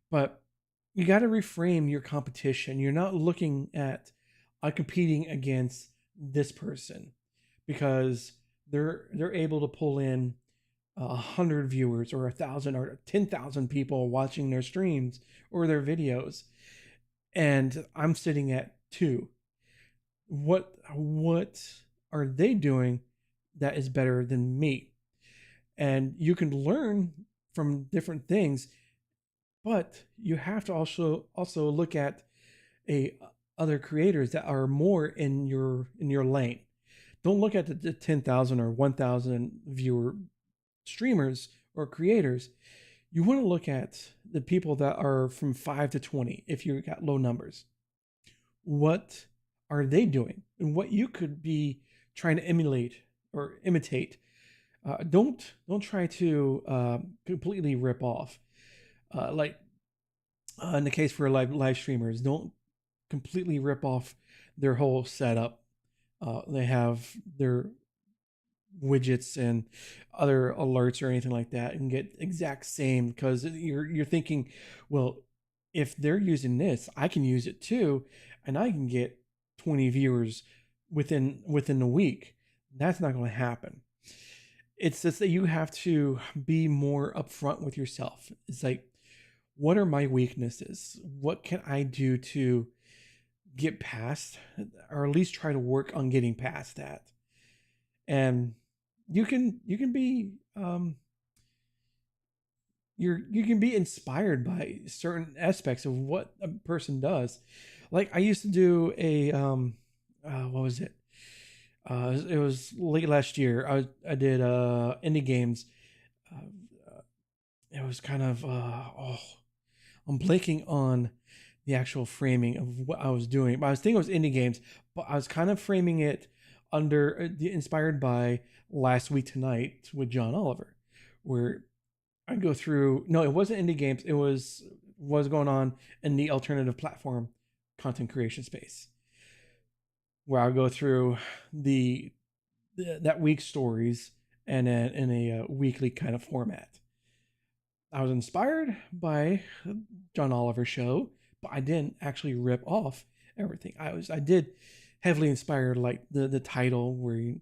But you got to reframe your competition. You're not looking at competing against this person because they're able to pull in 100 viewers or 1,000 or 10,000 people watching their streams or their videos, and I'm sitting at two. What are they doing that is better than me? And you can learn from different things, but you have to also look at a other creators that are more in your lane. Don't look at the 10,000 or 1,000 viewer streamers or creators. You want to look at the people that are from 5 to 20 if you got low numbers. What are they doing? And what you could be trying to emulate or imitate. Don't try to completely rip off. Like in the case for live streamers, don't completely rip off their whole setup. They have their widgets and other alerts or anything like that and get exact same, because you're thinking, well, if they're using this, I can use it too, and I can get 20 viewers within a week. That's not going to happen. It's just that you have to be more upfront with yourself. It's like, what are my weaknesses? What can I do to get past, or at least try to work on getting past that? And you can be you can be inspired by certain aspects of what a person does. Like I used to do a what was it? It was late last year. I did indie games. Uh, it was kind of I'm blanking on the actual framing of what I was doing. But I was thinking it was indie games, but I was kind of framing it under inspired by Last Week Tonight with John Oliver, where I go through. No, it wasn't indie games. It was going on in the alternative platform content creation space, where I go through that week's stories and in a weekly kind of format. I was inspired by John Oliver's show, but I didn't actually rip off everything. I did heavily inspired, like the title where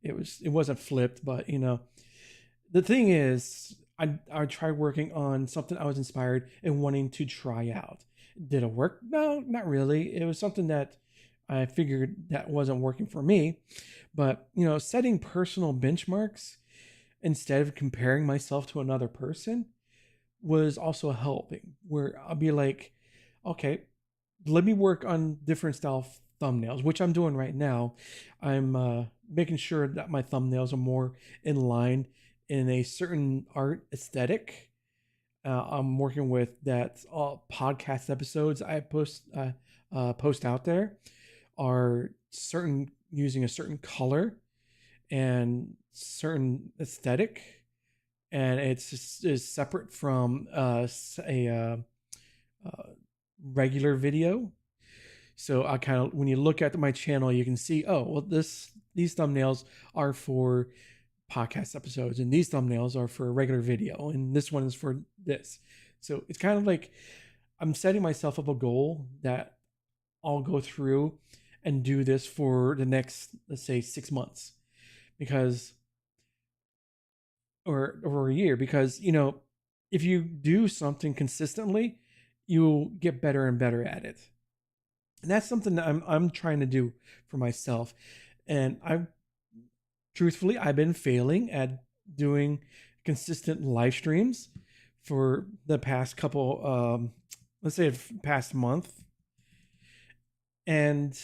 it wasn't flipped, but the thing is, I tried working on something I was inspired and wanting to try out. Did it work? No, not really. It was something that I figured that wasn't working for me. But setting personal benchmarks instead of comparing myself to another person was also helping, where I'll be like, okay, let me work on different style thumbnails, which I'm doing right now. I'm making sure that my thumbnails are more in line in a certain art aesthetic. I'm working with that. All podcast episodes I post out there are certain, using a certain color and certain aesthetic, and it's just is separate from uh, regular video. So I kind of, when you look at my channel, you can see, oh, well, these thumbnails are for podcast episodes, and these thumbnails are for regular video, and this one is for this. So it's kind of like I'm setting myself up a goal that I'll go through and do this for the next, let's say, 6 months, because or a year, because if you do something consistently, you'll get better and better at it. And that's something that I'm trying to do for myself. And I've been failing at doing consistent live streams for the past couple, let's say, past month. And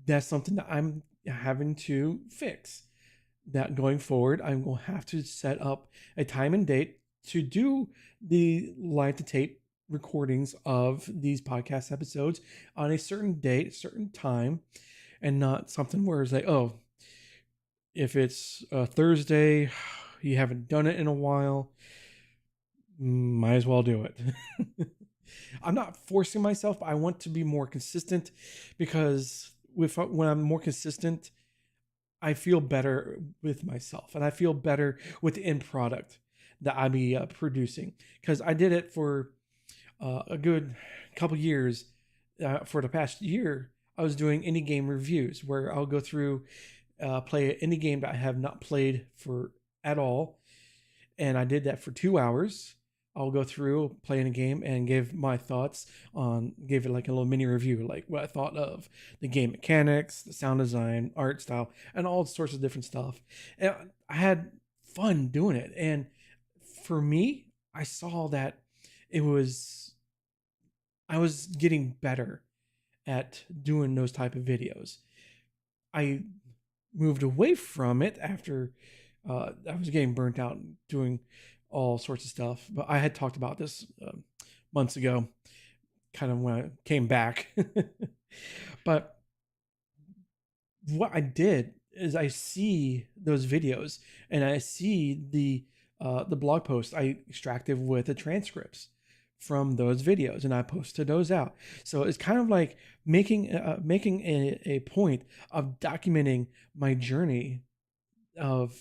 that's something that I'm having to fix. That going forward, I'm going to have to set up a time and date to do the live to tape recordings of these podcast episodes on a certain date, certain time, and not something where it's like, oh, if it's a Thursday, you haven't done it in a while, might as well do it. I'm not forcing myself, but I want to be more consistent, because when I'm more consistent, I feel better with myself, and I feel better with the end product that I be producing, because I did it for a good couple years. For the past year, I was doing indie game reviews where I'll go through, play an indie game that I have not played for at all, and I did that for 2 hours. I'll go through playing a game and give my thoughts on, give it like a little mini review, like what I thought of the game mechanics, the sound design, art style, and all sorts of different stuff. And I had fun doing it. And for me, I saw that it was, I was getting better at doing those type of videos. I moved away from it after I was getting burnt out doing all sorts of stuff. But I had talked about this months ago, kind of when I came back. But what I did is I see those videos and I see the blog posts I extracted with the transcripts from those videos, and I posted those out. So it's kind of like making a point of documenting my journey of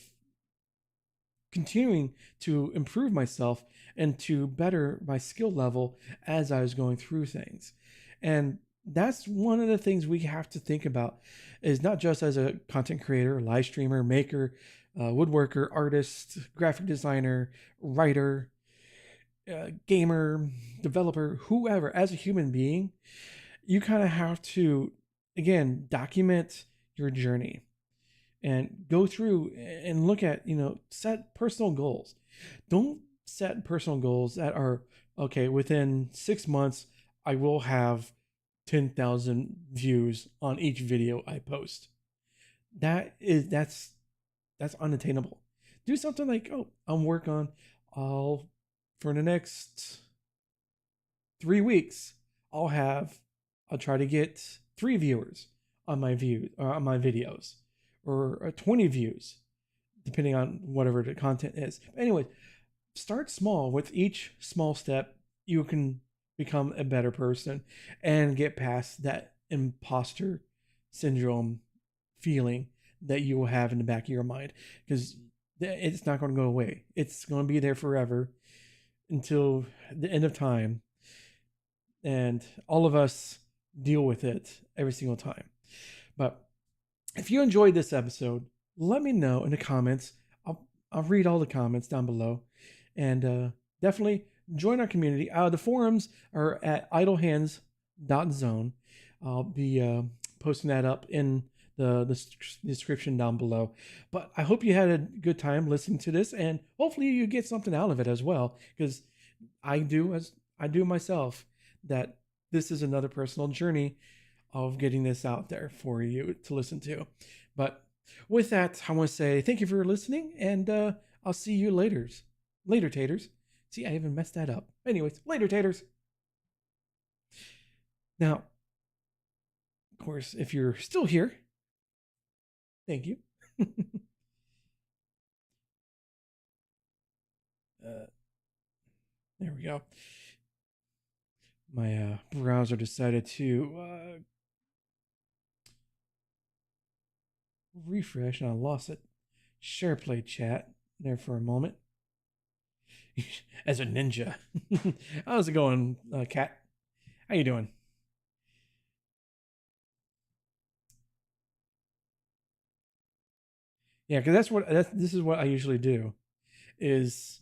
continuing to improve myself and to better my skill level as I was going through things. And that's one of the things we have to think about, is not just as a content creator, live streamer, maker, woodworker, artist, graphic designer, writer, gamer, developer, whoever, as a human being, you kind of have to, again, document your journey and go through and look at, set personal goals. Don't set personal goals that are, okay, within 6 months I will have 10,000 views on each video I post. That's unattainable. Do something like, oh, I'm working on, I'll, for the next 3 weeks, I'll have, I'll try to get 3 viewers on my view on my videos, or 20 views, depending on whatever the content is. Anyway, start small. With each small step, you can become a better person and get past that imposter syndrome feeling that you will have in the back of your mind, because it's not going to go away. It's going to be there forever until the end of time, and all of us deal with it every single time. But if you enjoyed this episode, let me know in the comments. I'll read all the comments down below, and definitely join our community. The forums are at idlehands.zone. I'll be posting that up in the description down below. But I hope you had a good time listening to this, and hopefully you get something out of it as well, because I do, as I do myself, that this is another personal journey of getting this out there for you to listen to. But with that, I want to say thank you for listening, and I'll see you later. Later, taters. See, I even messed that up. Anyways, later, taters. Now, of course, if you're still here, thank you. uh, there we go. My browser decided to refresh, and I lost it. SharePlay chat there for a moment. As a ninja. How's it going, Cat? How you doing? Yeah, because this is what I usually do. Is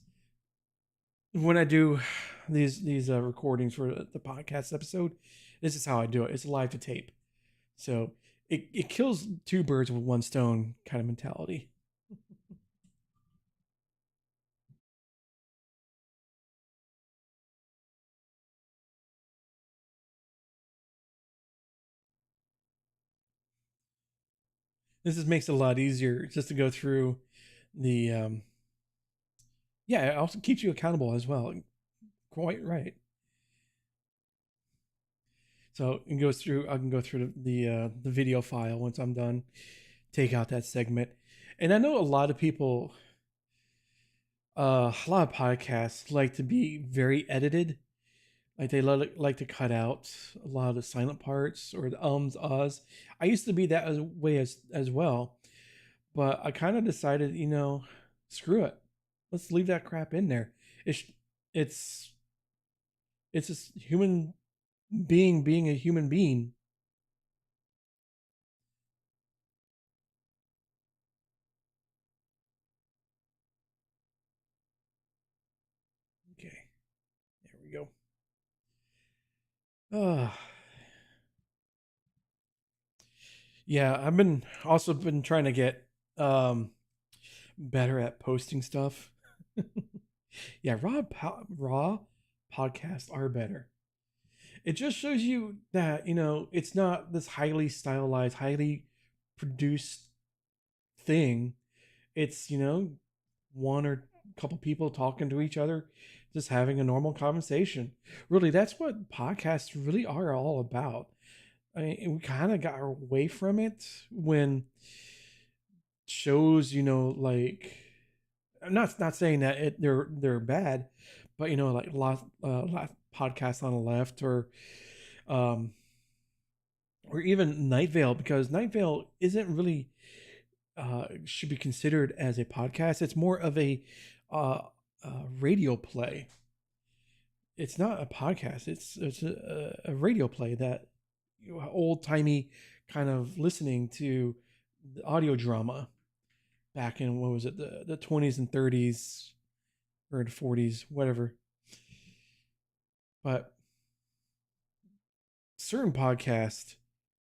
when I do these recordings for the podcast episode, this is how I do it. It's live to tape, so it kills two birds with one stone kind of mentality. This just makes it a lot easier just to go through the yeah. It also keeps you accountable as well. Quite right. So it goes through. I can go through the video file once I'm done. Take out that segment, and I know a lot of people, a lot of podcasts like to be very edited. Like they like to cut out a lot of the silent parts or the ums, ahs. I used to be that way as well, but I kind of decided, screw it. Let's leave that crap in there. It's it's it's just human being a human being. we go. Uh, yeah, I've been also been trying to get um better at posting stuff. Yeah, raw podcasts are better. It just shows you that, it's not this highly stylized, highly produced thing. It's, one or couple people talking to each other, just having a normal conversation. Really, that's what podcasts really are all about. I mean, we kind of got away from it when shows, like, I'm not saying that they're bad, but like lot podcasts on the left, um or even Night Vale, because Night Vale isn't really should be considered as a podcast. It's more of uh, radio play. It's not a podcast. It's a radio play that old timey kind of listening to the audio drama back in, what was it, the 20s and 30s or the 40s, whatever. But certain podcasts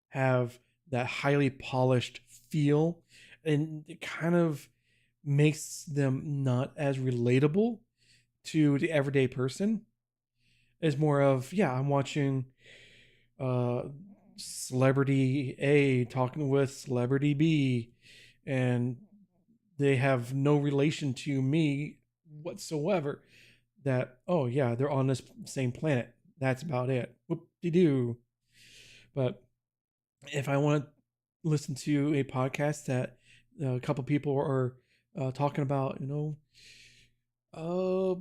have that highly polished feel, and it kind of makes them not as relatable to the everyday person. It's more of, yeah, I'm watching uh celebrity A talking with celebrity B, and they have no relation to me whatsoever. That, oh yeah, they're on this same planet. That's about it. Whoop de doo. But if I want to listen to a podcast that a couple people are talking about, uh,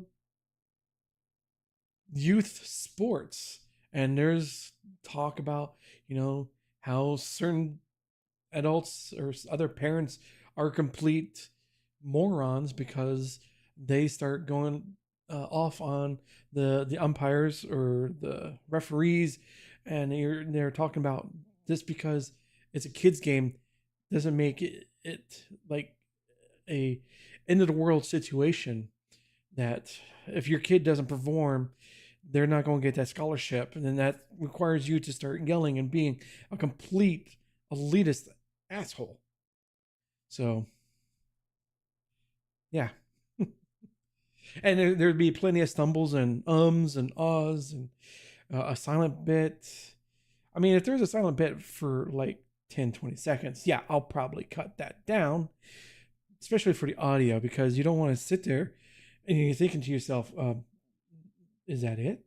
youth sports, and there's talk about, how certain adults or other parents are complete morons because they start going off on the umpires or the referees, and they're talking about this because it's a kids game doesn't make it like a end of the world situation, that if your kid doesn't perform, they're not going to get that scholarship, and then that requires you to start yelling and being a complete elitist asshole. So yeah. And there'd be plenty of stumbles and ums and ahs and a silent bit. I mean, if there's a silent bit for like 10-20 seconds, yeah, I'll probably cut that down, especially for the audio, because you don't want to sit there and you're thinking to yourself, is that it?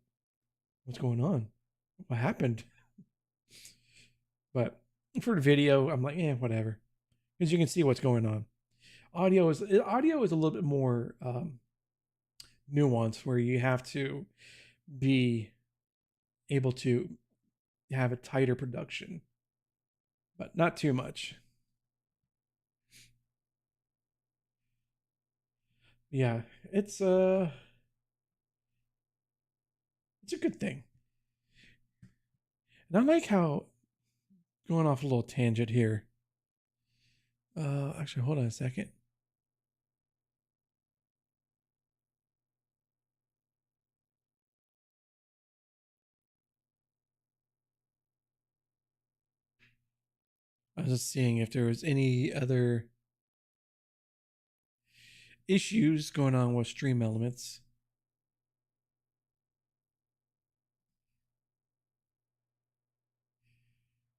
What's going on? What happened? But for the video, I'm like, whatever, because you can see what's going on. Audio is a little bit more nuanced, where you have to be able to have a tighter production, but not too much. Yeah, it's a good thing. And I like how, going off a little tangent here. Actually, hold on a second. I was just seeing if there was any other issues going on with Stream Elements.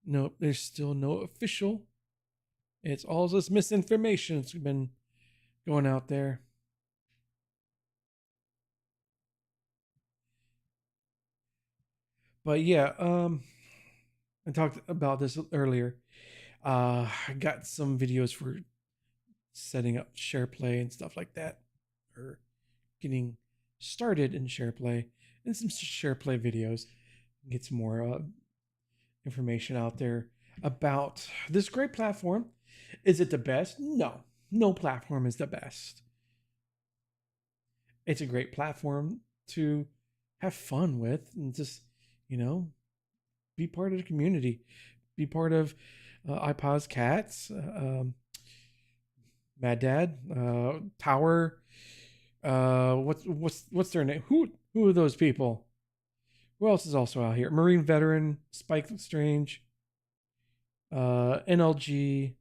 Nope, there's still no official. It's all this misinformation that's been going out there. But yeah, I talked about this earlier. I got some videos for setting up SharePlay and stuff like that, or getting started in SharePlay, and some SharePlay videos. Get some more information out there about this great platform. Is it the best? No, no platform is the best. It's a great platform to have fun with and just, you know, be part of the community, be part of iPod's Cats, Mad Dad, Tower. What's their name? Who are those people? Who else is also out here? Marine veteran Spike Strange, NLG,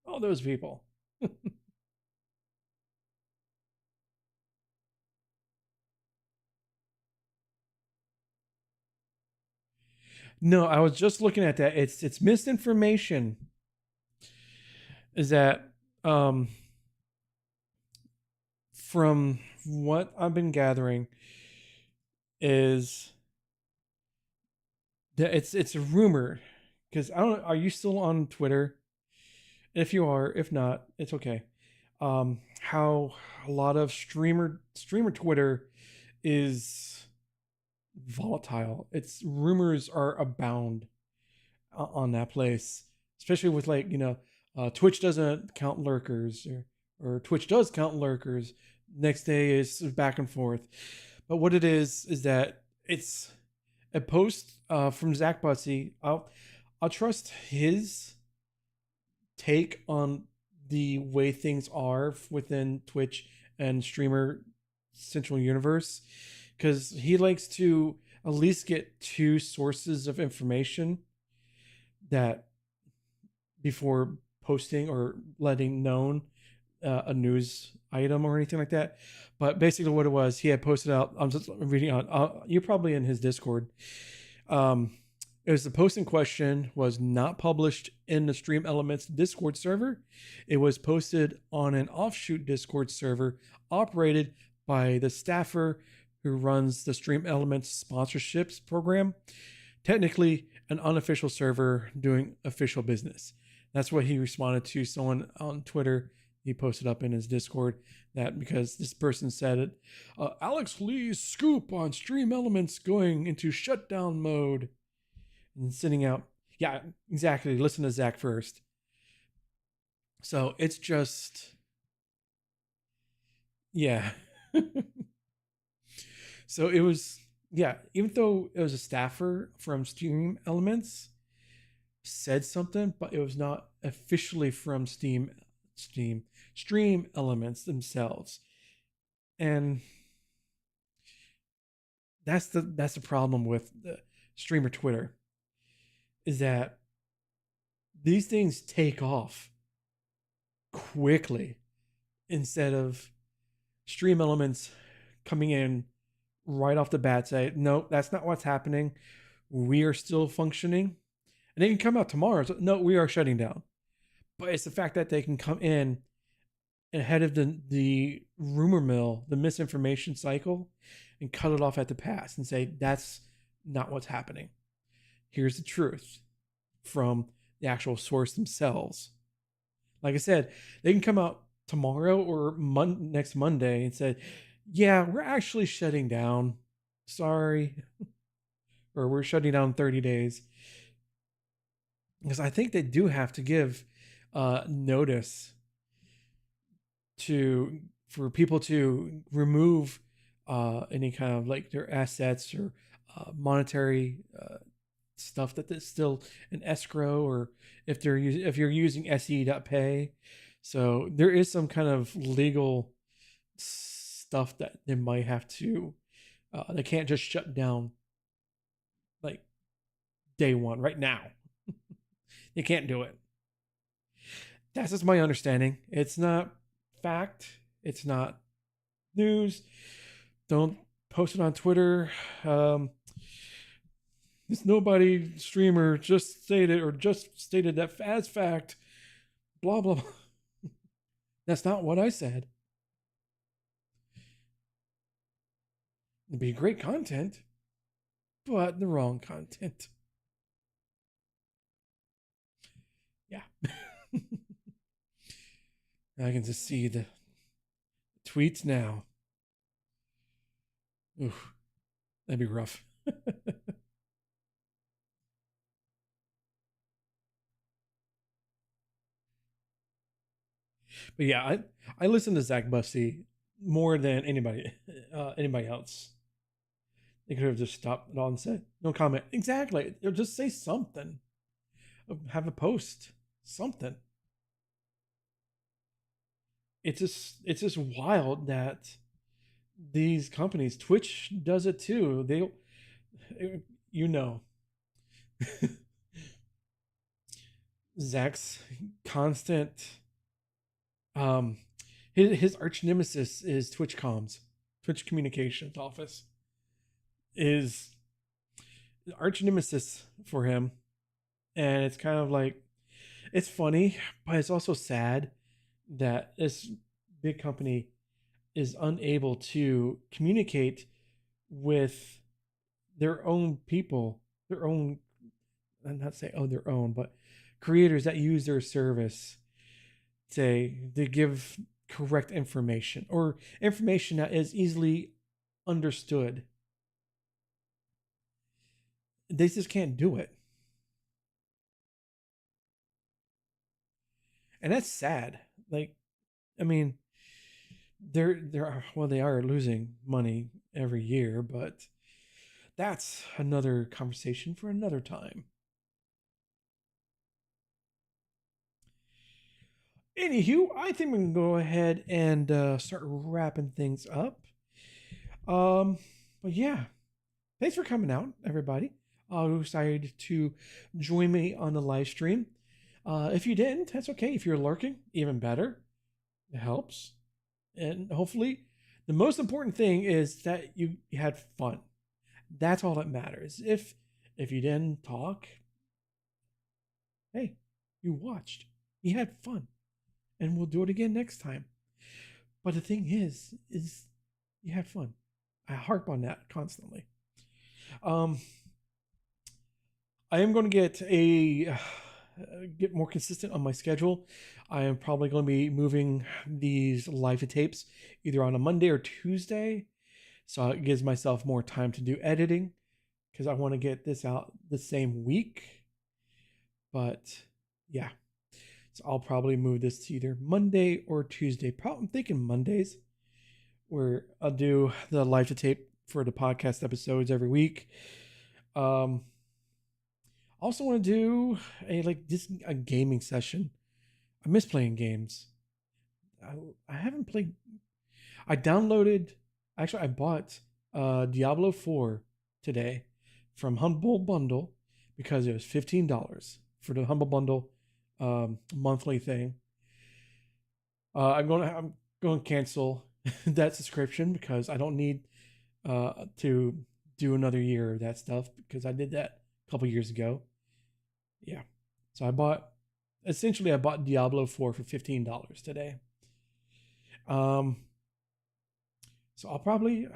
all those people. No, I was just looking at that. It's misinformation. Is that um, from what I've been gathering is that it's a rumor because I don't. Are you still on Twitter? If you are, if not, it's okay. How a lot of streamer Twitter is volatile. Its rumors are abound on that place, especially with like Twitch doesn't count lurkers or Twitch does count lurkers. Next day is back and forth. But what it is that it's a post from Zach Butsy. I'll trust his take on the way things are within Twitch and streamer central universe because he likes to at least get two sources of information that before posting or letting known a news item or anything like that. But basically, what it was, he had posted out. I'm just reading out. You're probably in his Discord. Um, it was the post in question was not published in the Stream Elements Discord server. It was posted on an offshoot Discord server operated by the staffer who runs the Stream Elements sponsorships program. Technically, an unofficial server doing official business. That's what he responded to someone on Twitter. He posted up in his Discord that because this person said it, Alex Lee's scoop on Stream Elements going into shutdown mode and sending out. Yeah, exactly. Listen to Zach first. So it's just, yeah. So it was, yeah, even though it was a staffer from Stream Elements, said something, but it was not officially from Steam Stream Elements themselves. And that's the problem with the streamer Twitter is that these things take off quickly instead of Stream Elements coming in right off the bat say, no, that's not what's happening. We are still functioning. And they can come out tomorrow. So, no, we are shutting down. But it's the fact that they can come in ahead of the rumor mill, the misinformation cycle, and cut it off at the pass and say that's not what's happening. Here's the truth from the actual source themselves. Like I said, they can come out tomorrow or next Monday and say, "Yeah, we're actually shutting down. Sorry." Or we're shutting down 30 days. Because I think they do have to give notice to for people to remove any kind of like their assets or monetary stuff that is still an escrow, or if you're using se.pay. So there is some kind of legal stuff that they might have to. They can't just shut down like day one right now. You can't do it. That's just my understanding. It's not fact. It's not news. Don't post it on Twitter. This nobody streamer just stated that as fact. Blah blah. That's not what I said. It'd be great content, but the wrong content. Yeah. I can just see the tweets now. Oof, that'd be rough. But yeah, I listen to Zach Bussy more than anybody else. They could have just stopped it all and said no comment. Exactly. Or just say something. Have a post. Something. It's just wild that these companies, Twitch does it too. You know, Zach's constant um his arch nemesis is Twitch comms. Twitch communications office is arch nemesis for him. And it's kind of like it's funny, but it's also sad that this big company is unable to communicate with their own people, their own, I'm not say oh their own, but creators that use their service, say to give correct information or information that is easily understood. They just can't do it, and that's sad. Like, I mean, they're well, they are losing money every year, but that's another conversation for another time. Anywho, I think we can go ahead and start wrapping things up. Um, but yeah, thanks for coming out, everybody. Who decided to join me on the live stream. If you didn't, that's okay. If you're lurking, even better. It helps, and hopefully, the most important thing is that you had fun. That's all that matters. If you didn't talk, hey, you watched. You had fun, and we'll do it again next time. But the thing is you had fun. I harp on that constantly. Um, I am going to get more consistent on my schedule. I am probably going to be moving these live to tapes either on a Monday or Tuesday, so it gives myself more time to do editing because I want to get this out the same week. But yeah, so I'll probably move this to either Monday or Tuesday. Probably I'm thinking Mondays, where I'll do the live to tape for the podcast episodes every week. Um, also want to do a gaming session. I miss playing games. I, I haven't played. I downloaded. Actually, I bought Diablo 4 today from Humble Bundle because it was $15 for the Humble Bundle monthly thing. I'm going to cancel that subscription because I don't need to do another year of that stuff because I did that a couple years ago. Yeah, so I bought Diablo 4 for $15 today. Um, so I'll probably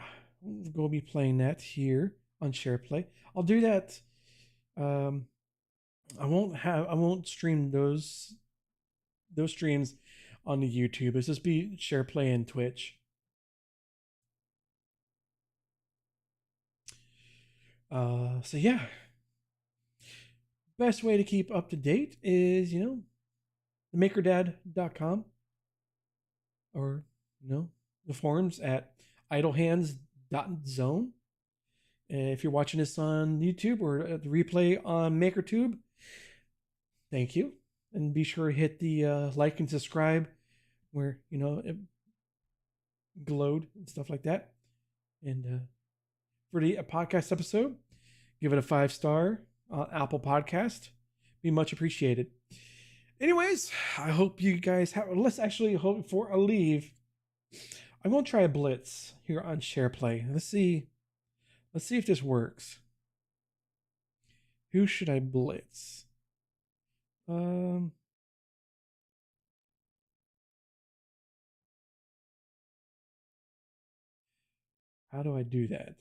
go be playing that here on SharePlay. I'll do that. Um, I won't stream those streams on the YouTube. It's just be SharePlay and Twitch. So yeah, best way to keep up to date is makerdad.com or the forums at idlehands.zone. If you're watching this on YouTube or the replay on MakerTube, thank you. And be sure to hit the like and subscribe where, it glowed and stuff like that. And for the podcast episode, give it a 5-star on Apple Podcast. Be much appreciated. Anyways, I hope you guys have. Let's actually hope before I leave. I'm gonna try a blitz here on SharePlay. Let's see. Let's see if this works. Who should I blitz? Um. How do I do that?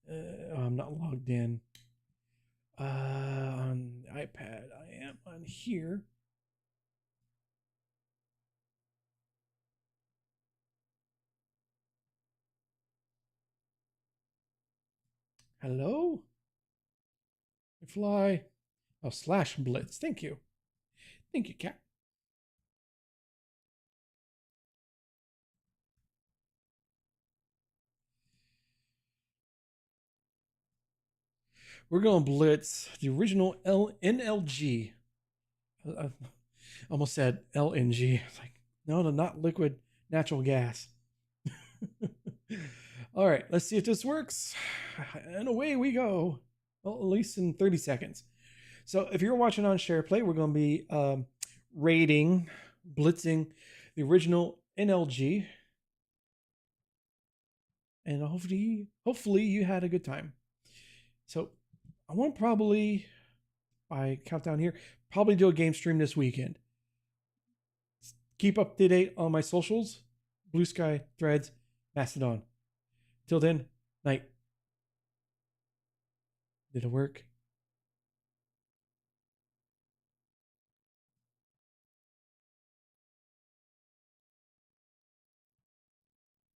I'm not logged in. On the iPad, I am on here. Hello? Fly. Oh, slash blitz. Thank you. Thank you, Cat. We're going to blitz the original NLG. I almost said LNG. It's like, no, not liquid natural gas. All right, let's see if this works. And away we go. Well, at least in 30 seconds. So if you're watching on SharePlay, we're going to be rating, blitzing the original NLG, and hopefully you had a good time. So I want to probably, by countdown here, probably do a game stream this weekend. Keep up to date on my socials, Blue Sky, Threads, Mastodon. Till then, night. Did it work?